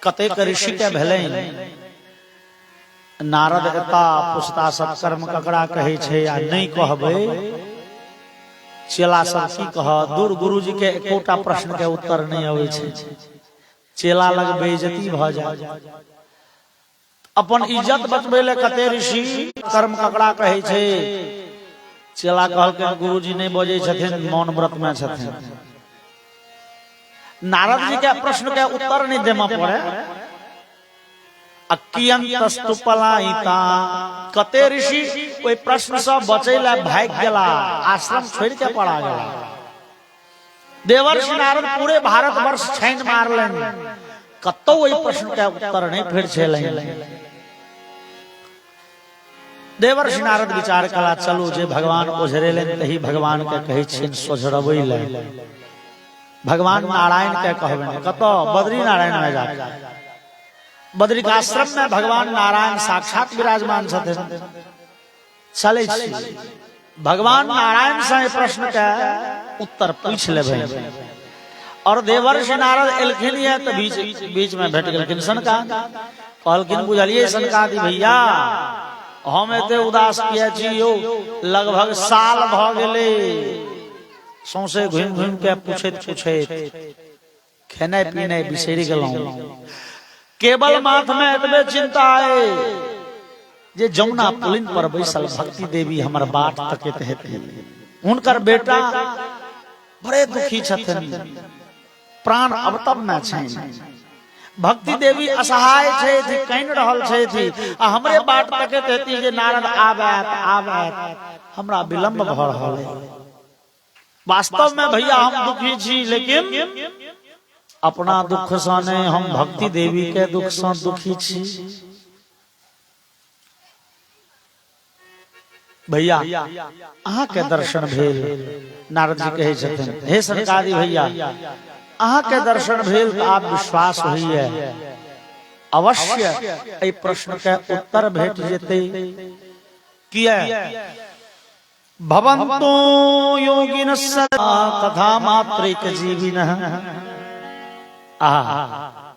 कतेक ऋषि के भेलैन। नारद एता पुछता सत्कर्म ककरा कहै छै आ नहीं कहबै चेला सब की कह। दूर गुरुजी के एकोटा प्रश्न के उत्तर नहीं अबै छै, चेला लग बेइज्जती भ जाय। अपन इज्जत बचबै ले कते ऋषि कर्म ककरा कहै छै। चेला कहलकै गुरुजी नहीं बजै छथिन, मौन व्रत में छथिन। नारद जी के प्रश्न के उत्तर नहीं देमा पड़े। अकियंतस्तु पलायिता, कते ऋषि ओइ प्रश्न से बचै ले भाग गेला, आश्रम छोड़ के पड़ा गेला। देवर्षि नारद पूरे भारत वर्ष छाइन मारलन, कतौ ओइ प्रश्न के उत्तर नहीं फिर छेलैन। देवर्षि नारद विचार कला, चलू जे भगवान ओझरेलन तही भगवान के कहै छिन सोझरबै ले। भगवान नारायण के कहबे, कतो बद्री नारायण में जाके बद्री के आश्रम में भगवान नारायण साक्षात विराजमान छथिन। चले छी भगवान नारायण से प्रश्न के उत्तर पूछ लेबै। और देवर्षि नारद एलखिन है तो बीच में भेट गेलखिन सनकादि। कहलखिन बुझलिए सनकादि भैया, हम एते उदास किया छी यौ, लगभग साल भ गेले सौंसे घुम घुम के पूछैत खेनाइ पीनाइ बिसरि गेलहुं। केवल माथ में एतबे चिंता है जे जमुना पुलिन पर बैसल भक्ति देवी हमर बाट तकैत हेती। हुनकर बेटा बड़े दुखी छथिन, प्राण अवतम में छनि। भक्ति देवी असहाय छथि, कानि रहल छथि आ हमरे बाट तकैत हेती जे नारद आबैत हमरा विलंब भ रहल है। वास्तव में भैया हम दुखी छी, लेकिन अपना दुख से नहीं, हम भक्ति देवी के दुख से दुखी छी। भैया अहाँ के दर्शन भेल। नारद जी कहे छथिन, हे सनकादि भैया, अहाँ के दर्शन भेल तो आप विश्वास होइए अवश्य एहि प्रश्न के उत्तर भेट जेतै। किया भवन्तो योगिनः तथा मात्रैक जीविनः।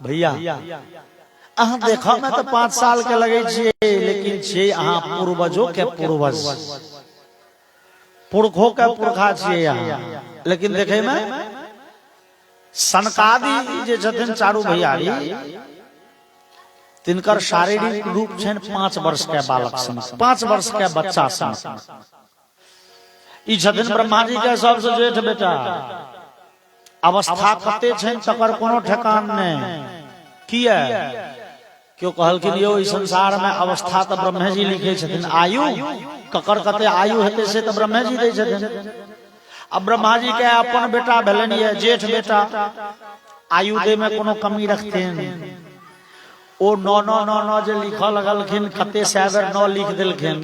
भैया अहाँ देखो में तो 5 साल के लगे छे, लेकिन छे अहाँ पूर्वजों के पूर्वज, पुरखों के पुरखा छे अहाँ। लेकिन देखे में सनकादि जे छथिन चारू भैयारी, तिनकर शारीरिक रूप छन 5 वर्ष के बालक सन, 5 वर्ष के बच्चा सन। ई छथिन ब्रह्मा जी के सबसे जेठ बेटा। अवस्था कते छन तकर कोनो ठेकान नहीं। किया क्यों कहलखिन यो इस संसार में अवस्था तो ब्रह्मा जी लिखे छथिन, आयु ककर कते आयु हेते से तो ब्रह्मा जी दै छथिन। अब ब्रह्मा जी के अपन बेटा भेलन ये जेठ बेटा, आयु दे में कोनो कमी रखथिन। ओ 9 जे लिखऽ लगलखिन, कते साबर 9 लिख देलखिन,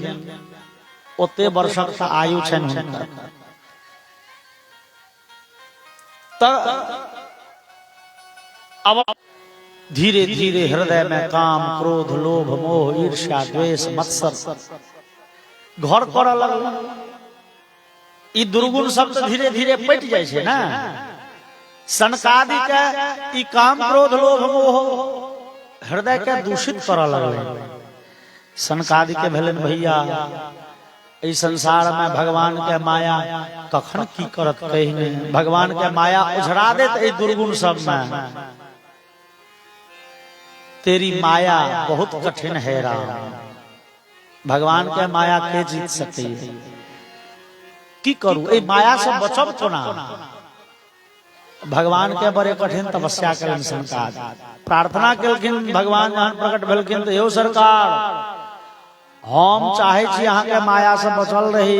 ओते वर्षक आयु छन हुनकर। अब धीरे धीरे हृदय में काम, क्रोध, लोभ, मोह, ईर्ष्या, द्वेष, मत्सर घर करऽ लगल। ई दुर्गुण सब तो धीरे धीरे पट जाय छै ना। सनकादि के ई काम, क्रोध, लोभ, मोह हृदय के दूषित करऽ लगल। सनकादि के भेलन भैया इस संसार में भगवान के माया कखन की करत कही नहीं। भगवान के माया उझरा देत ए दुर्गुण सब में। तेरी माया बहुत कठिन है राम, भगवान के माया के जीत सके। की करू ए माया से बचब कोना। भगवान के बड़े कठिन तपस्या करें सनकादि। प्रार्थना केलखिन भगवान जहन प्रकट भेलखिन तो यो सरकार हम चाहे छी अहाँ के माया से बचल रही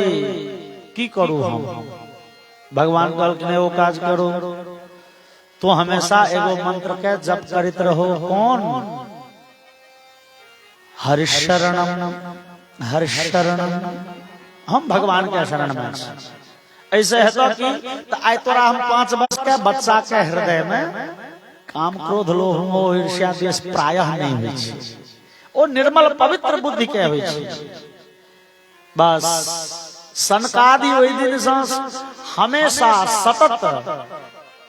की करू हम। भगवान कहलखिन एगो काज करू तो हमेशा एगो मंत्र के जप करित रहो। कौन? हरिशरणम हरिशरणम। हम भगवान के शरण में ऐसे है तो कि आय तोरा हम 5 वर्ष के बच्चा के हृदय में काम क्रोध लोभ मोह ईर्ष्या द्वेष प्रायः नहीं होइ छै। ओ निर्मल पवित्र बुद्धि के होइ छै। बस सनकादि ओहि दिन से हमेशा सतत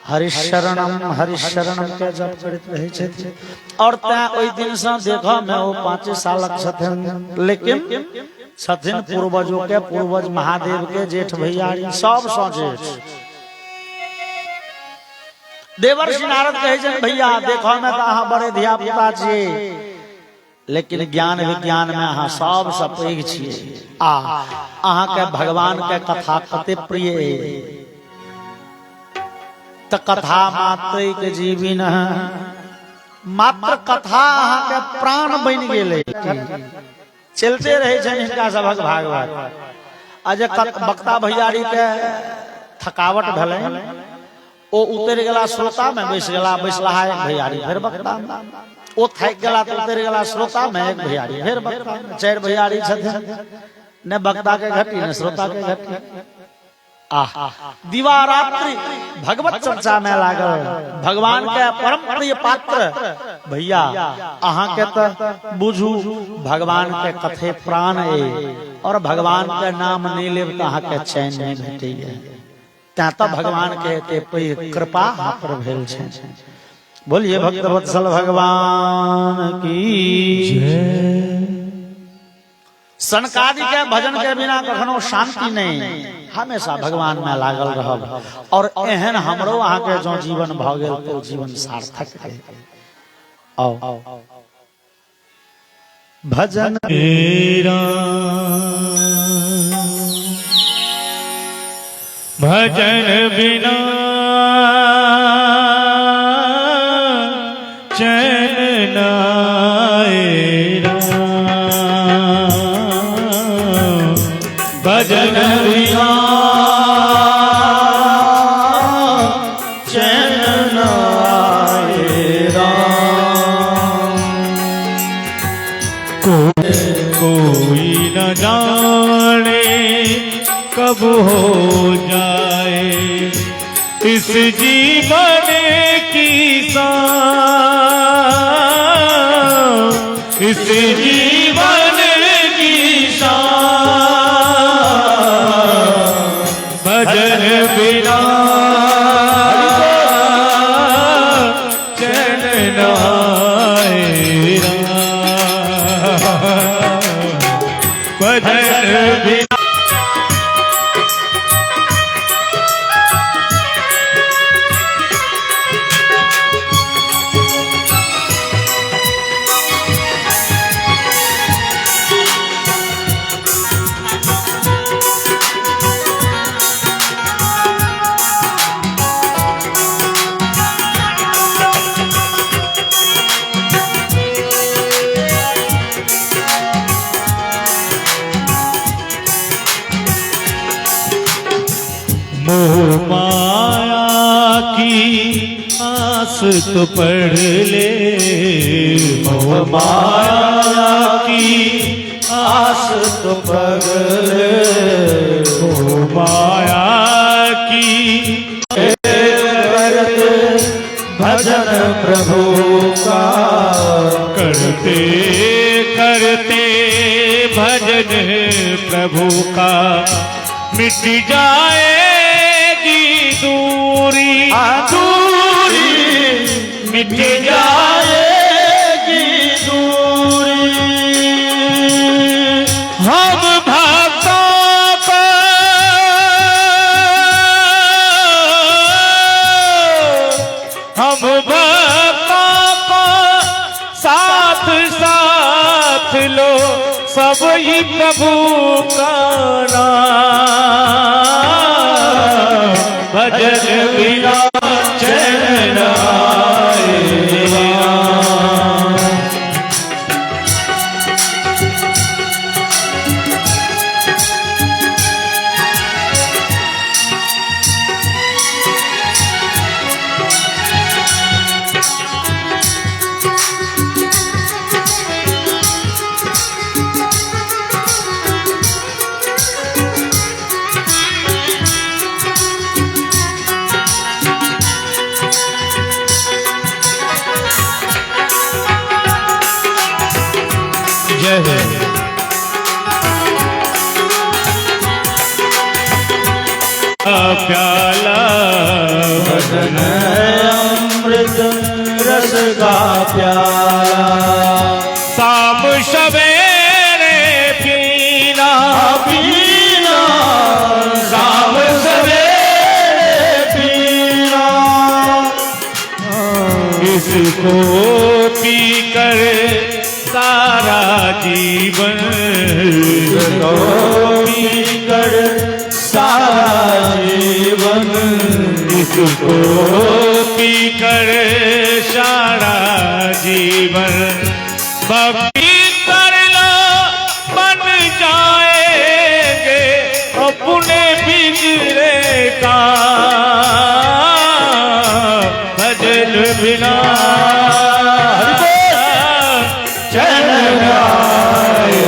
हरिशरणम के जप करैत रहै छथि। और तैं ओहि दिन से देखो में ओ 5 सालक छथिन, लेकिन छथिन पूर्वजों के पूर्वज महादेव के जेठ भैयारी सब सौ जेठ। देवर्षि नारद कहै छथि भैया देखो में तो अहाँ बड़े धिया पुता छियै, लेकिन ज्ञान विज्ञान में अहाँ सब से पैघ छियै। अहाँ के भगवान के कथा कते प्रिय अइ। त कथा मात्र के जीविन, मात्र कथा अहाँ के प्राण बन गेलै। चलते रहे छन हिनका सभक भागवत। अजे वक्ता भैयारी के थकावट भेलै, ओ उतर गेला श्रोता में बैस गेला, बैसलाहा एक भैयारी फिर वक्ता में। ओ थक गेला तो उतर गेला श्रोता में एक भैयारी फिर वक्ता में। 4 भैयारी छथिन, न वक्ता के घटी न श्रोता के घटी। दिवारात्रि भगवत चर्चा में लागल। भगवान के परम प्रिय पात्र भैया अहाँ के तो बुझू भगवान के कथे प्राण है, और भगवान के नाम नहीं लेब तो अहाँ के चैन नहीं भेटैया। तैं तो भगवान के एते पैघ कृपा अहाँ पर भेल छै। बोलिए भक्तवत्सल भगवान की जय। सनकादि के भजन के बिना कखनो शांति नहीं, हमेशा भगवान में लागल रहब। और एहन हमरो अहाँ के जो जीवन भ गेल तो जीवन सार्थक है। आओ भजन तेरा भजन बिना चैन न आएगा। भजन बिना चैन न आएगा। कोई न जाने कब हो जाए इस जीवन की सांस, इस जीवन की सांस। भजन बिना चैन न आएगा। भजन बिना मोह माया की आस तो पढ़ ले। मोह माया की आस तो पढ़ ले। मोह माया की भजन प्रभु का करते करते भजन प्रभु का मिट जाएगी दूरी। दूरी मिट जाएगी दूरी। हम भक्तों को साथ साथ लो सब ही प्रभु का नाम। भजन बिना चैन न आएगा। जय हो प्याला भजन अमृत रस का प्याला शाम सवेरे पीना पीना शाम सवेरे पीना इसको पी कर सारा जीवन तो पी कर सारा जीवन इसको पी कर सारा जीवन भक्ति कर लो बन जाएंगे अपने बिगड़े का भजन बिना चरण आए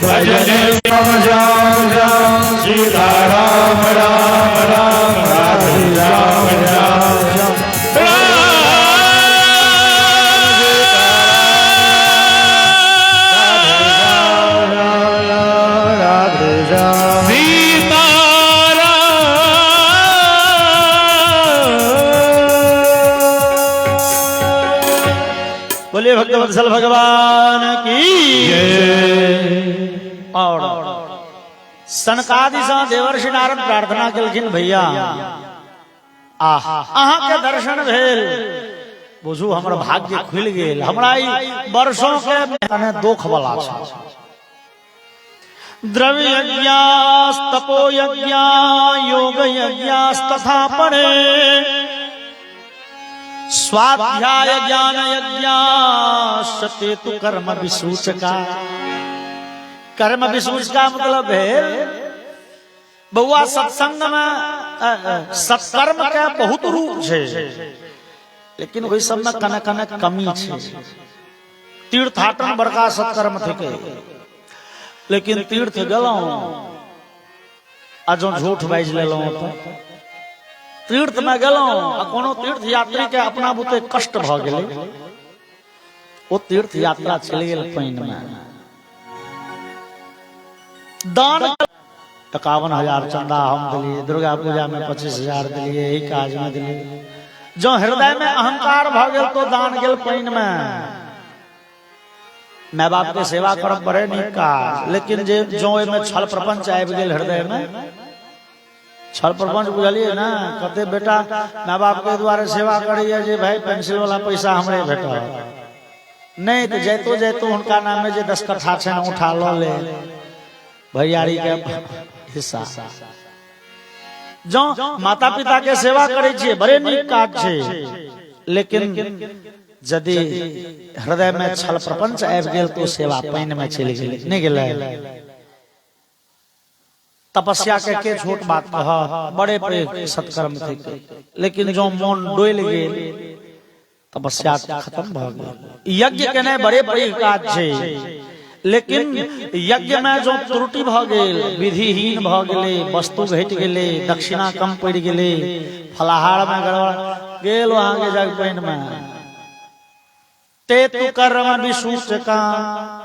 भजन राम राम राम सीता राम राम राम राधे राम राम राम राधे राम बोलिए भक्तवत्सल भगवान की और सनकादि सा देवर्षि नारद प्रार्थना केलखिन भैया अहाँ के दर्शन भेल बुझू हमर भाग्य खुल गेल हमरा ई वर्षों के कने दुख वाला छ द्रव्य यज्ञास तपो यज्ञा योग यज्ञास तथा परे स्वाध्याय ज्ञान यज्ञा सतेतु कर्म विसूचका कर्म विसूचका मतलब है बउआ सत्संग में सत्कर्म के बहुत रूप है लेकिन वही सब में कने कने कमी है तीर्थाटन बड़का सत्कर्म थे लेकिन तीर्थ गलौं आ जो झूठ बाइज लेलौं तो तीर्थ में गलौं आ कोनो तीर्थ यात्री के अपना बुते कष्ट भ गेलै ओ तीर्थ यात्रा चलि गेल पाइन में दान 51,000 चंदा हम दिलिए दुर्गा पूजा में 25,000 दिलिए यही काज में दिलिए जो हृदय में अहंकार भ गेल तो दान गेल पाइन में माय बाप के सेवा करब बड़े नीक काज लेकिन जे जो में छल प्रपंच आबि गेल हृदय में छल प्रपंच बुझलिए ना कते बेटा माय बाप के द्वारे सेवा करिए जे भाई पेंसिल वाला पैसा हमरे भेटल नहीं तो जैतो जैतो उनका नाम में जे 10 कट्ठा छे उठा लो ले भैयारी के हिस्सा जो माता पिता के सेवा करे छे बड़े नीक काज छे लेकिन यदि हृदय में छल प्रपंच आबि गेल तो सेवा पाइन में चलि गेल नहीं गेलै तपस्या के छोट बात कह बड़े पे सत्कर्म थे लेकिन जो मन डोल गेल तपस्या खत्म भ गेल यज्ञ केने बड़े पैघ काज छे लेकिन यज्ञ में जो त्रुटि भ गेल विधिहीन भ गेले वस्तु घट गेले दक्षिणा कम पड़ गेले फलाहार में गड़बड़ गेल वहां के जग पाइन में ते तु कर्म विसूचका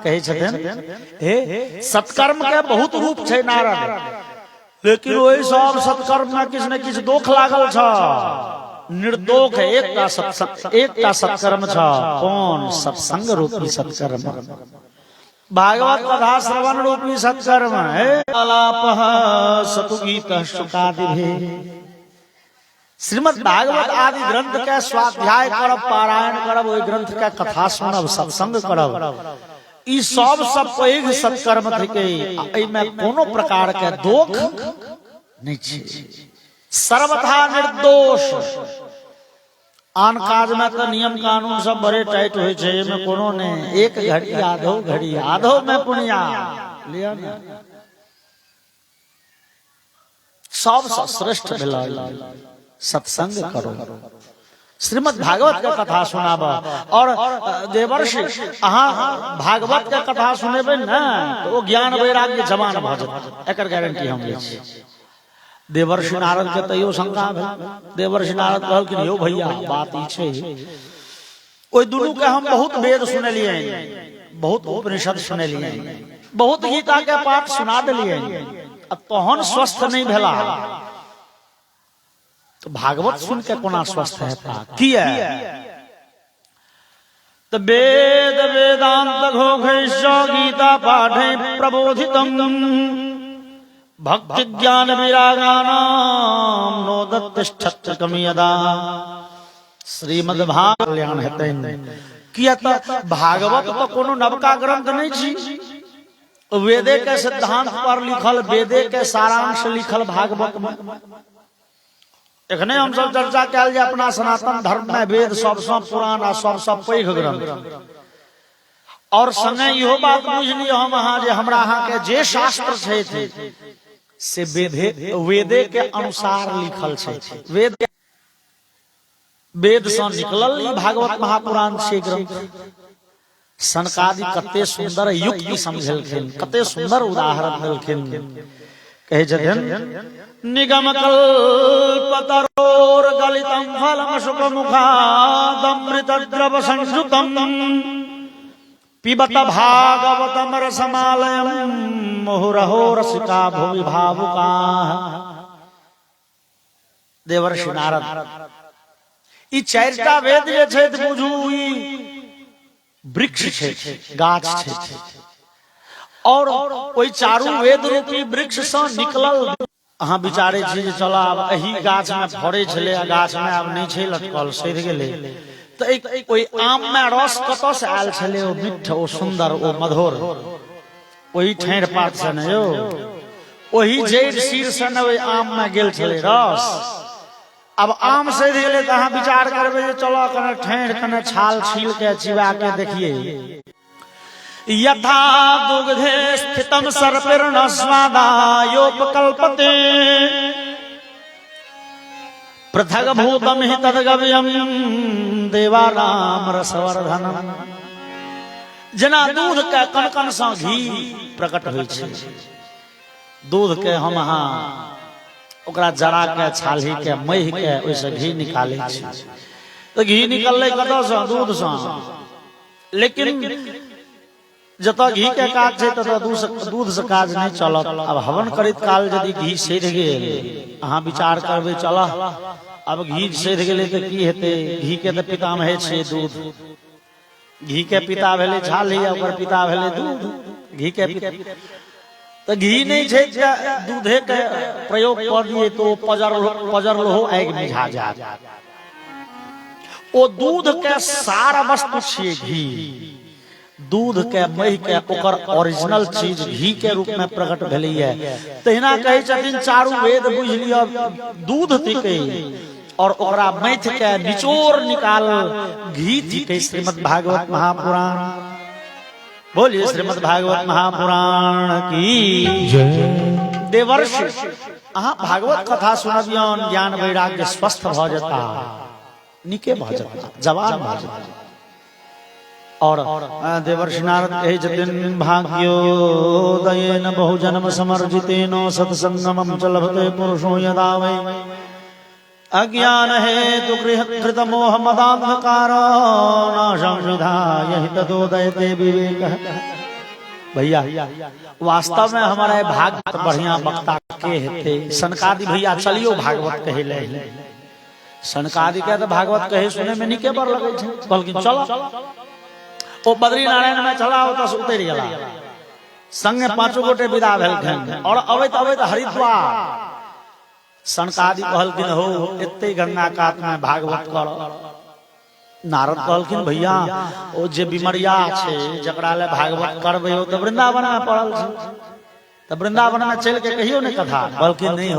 कहे छथिन हे सत्कर्म के बहुत रूप छे नारद लेकिन ओई सब सत्कर्म में किछ न किछ दोख लागल छ निर्दोष एकटा सत्कर्म छ कौन सत्संग रूपी सत्कर्म भागवत कथा श्रवण रूपी सत्कर्म है आलापः सतुगीत शुकादिभि श्रीमद् भागवत आदि ग्रंथ के स्वाध्याय करब पारायण करब ओई ग्रंथ के कथा सुनब सत्संग करब ई सब पैघ सत्कर्म थिके एहि में कोनो प्रकार के दोख नहीं छै सर्वथा निर्दोष आन काज में तो नियम कानून सब बड़े टाइट होय छै में कोनो ने एक घड़ी आधो में पुण्या लिया ना सब श्रेष्ठ भेला सत्संग करो श्रीमद् भागवत के कथा सुनाब और देवर्षि अहाँ भागवत के कथा सुनेबे ना तो वो ज्ञान वैराग्य जवान भ जात एकर गारंटी हम लै छी देवर्षि नारद के तैयो शंका भेल देवर्षि नारद कहलखिन यौ भैया बात ई छै ओई दुनू के हम बहुत वेद सुनलिए, बहुत उपनिषद सुनलिए, बहुत गीता के पाठ सुना दिलिए, तहन स्वस्थ नहीं भेला तो भागवत सुन के कोना स्वस्थ हेता? किया तो वेद वेदांत घोघैश्च गीता पाठे प्रबोधितम भक्ति ज्ञान विरागानाम नोदतिष्ठत्यकम यदा श्रीमद् भागवत कल्याण हेतै। किया तो भागवत तो कोनो नवका ग्रंथ नहीं छी, वेदे के सिद्धांत पर लिखल, वेदे के सारांश लिखल भागवत में। एखने हम सब चर्चा कल जे अपना सनातन धर्म में वेद सबसे पुरान आ सबसे पैघ ग्रंथ, और संगे इहो बात बुझलिए हम अहाँ जे हमरा अहाँ के जे शास्त्र छै से वेदे के अनुसार लिखल छै। वेद से निकलल ई भागवत महापुराण छै ग्रंथ। सनकादि कते सुंदर युक्ति समझलखिन, कते सुंदर उदाहरण देलखिन। कहे छथिन निगम कल्पतरोर गलितम फलम शुभ मुखादमृत द्रव संयुतम पिबत भागवतम रसमालयम मुहुरहो रसिका भुवि भावुका। देवर्षि नारद ई चारिटा वेद जे छै बुझू ई वृक्ष छै, गाछ छै, और ओई चारू वेद रूपी वृक्ष से निकलल। अहाँ विचारे छी जे चला आब एही गाछ में फड़े छले, गाछ में आब नहीं छै लटकल, सड़ गेले, तो एक ओई आम में रस कतौ से आयल छले, ओ मीठ, ओ सुंदर, ओ मधुर, ओही ठाड़ पात से न यो, ओही जड़ सिर से न ओई आम में गेल छले रस। अब आम सड़ गेले तो अहाँ विचार करबे जे चलो कने ठाड़ कने छाल छील के चिबा के देखिए। यथा दुग्धे स्थितम सर्पिर्ण स्वादायोपकल्पते पृथग भूतम हि तद्गव्यम देवानाम रसवर्धनम। जेना दूध के कनकन से घी प्रकट होइ छै, दूध के हम अहाँ ओकरा जरा के छाली के महि के ओइसे घी निकालै छी, तो घी निकलले कतौ से? दूध से। लेकिन जत घी के काज छै तत दूध से काज नहीं चलत। अब हवन करित काल यदि घी सड़ गेल, अहाँ विचार करबे चल अब घी सड़ गेले तो की हेते? घी के तो पितामह छै दूध, घी के पिता भेले छाली, ओकर पिता भेले दूध। घी के पिता तो घी नहीं छै, दूधे के प्रयोग कर दिए तो पजरलो आगि मिझा जात। ओ दूध के सार वस्तु छिए घी, दूध के महि के ओकर ओरिजिनल चीज घी के रूप में प्रकट भेलैया। तहिना कहे छथिन चारू वेद बुझ लिया दूध थिके, और ओकरा मैथ के निचोड़ निकाल घी थिके। श्रीमद् भागवत महापुराण, बोलिए श्रीमद् भागवत महापुराण की जय। देवर्षि अहाँ भागवत कथा सुनबियन, ज्ञान वैराग्य स्वस्थ भ जेता, निके भ जेता, जवान भ जेता। और देवर्षि नारद कहे छथिन भाग्योदयेन बहुजन्म समर्जितेन सत्संगमं च लभते पुरुषो यदा वै अज्ञान हेतु कृत मोह मदान्धकार नाशं विधाय हि तदोदयते विवेकः। भैया वास्तव में हमारा भागवत बढ़िया वक्ता के हेते? सनकादि भैया चलियो भागवत कहे ले। सनकादि के तो भागवत कहे सुने में निके बर लगे छै, कहलखिन चलो ओ बद्री नारायण में चला तो उतर गला, संगे पांचों गोटे विदा भेलखिन, और अबैत अबैत हरिद्वार सनकादि कहलखिन हो एते गंगा कात में भागवत कर। नारद कहलखिन भैया ओ जे बिमरिया छै जकरा ले भागवत करबे हो तो वृंदावन में पड़ल छै, तो वृंदावन में चल के कहियो ने कथा। कहलखिन नहीं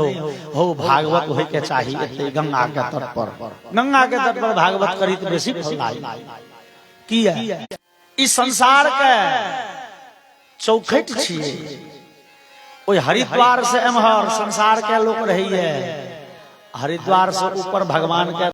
हो भागवत होय के चाहिए एते गंगा के तट पर, गंगा के तट पर भागवत करी तो बेसी फल आई। किया इस संसार के चौखट छिए, ओई हरिद्वार से एमहर संसार के लोग रहिए, हरिद्वार से ऊपर भगवान के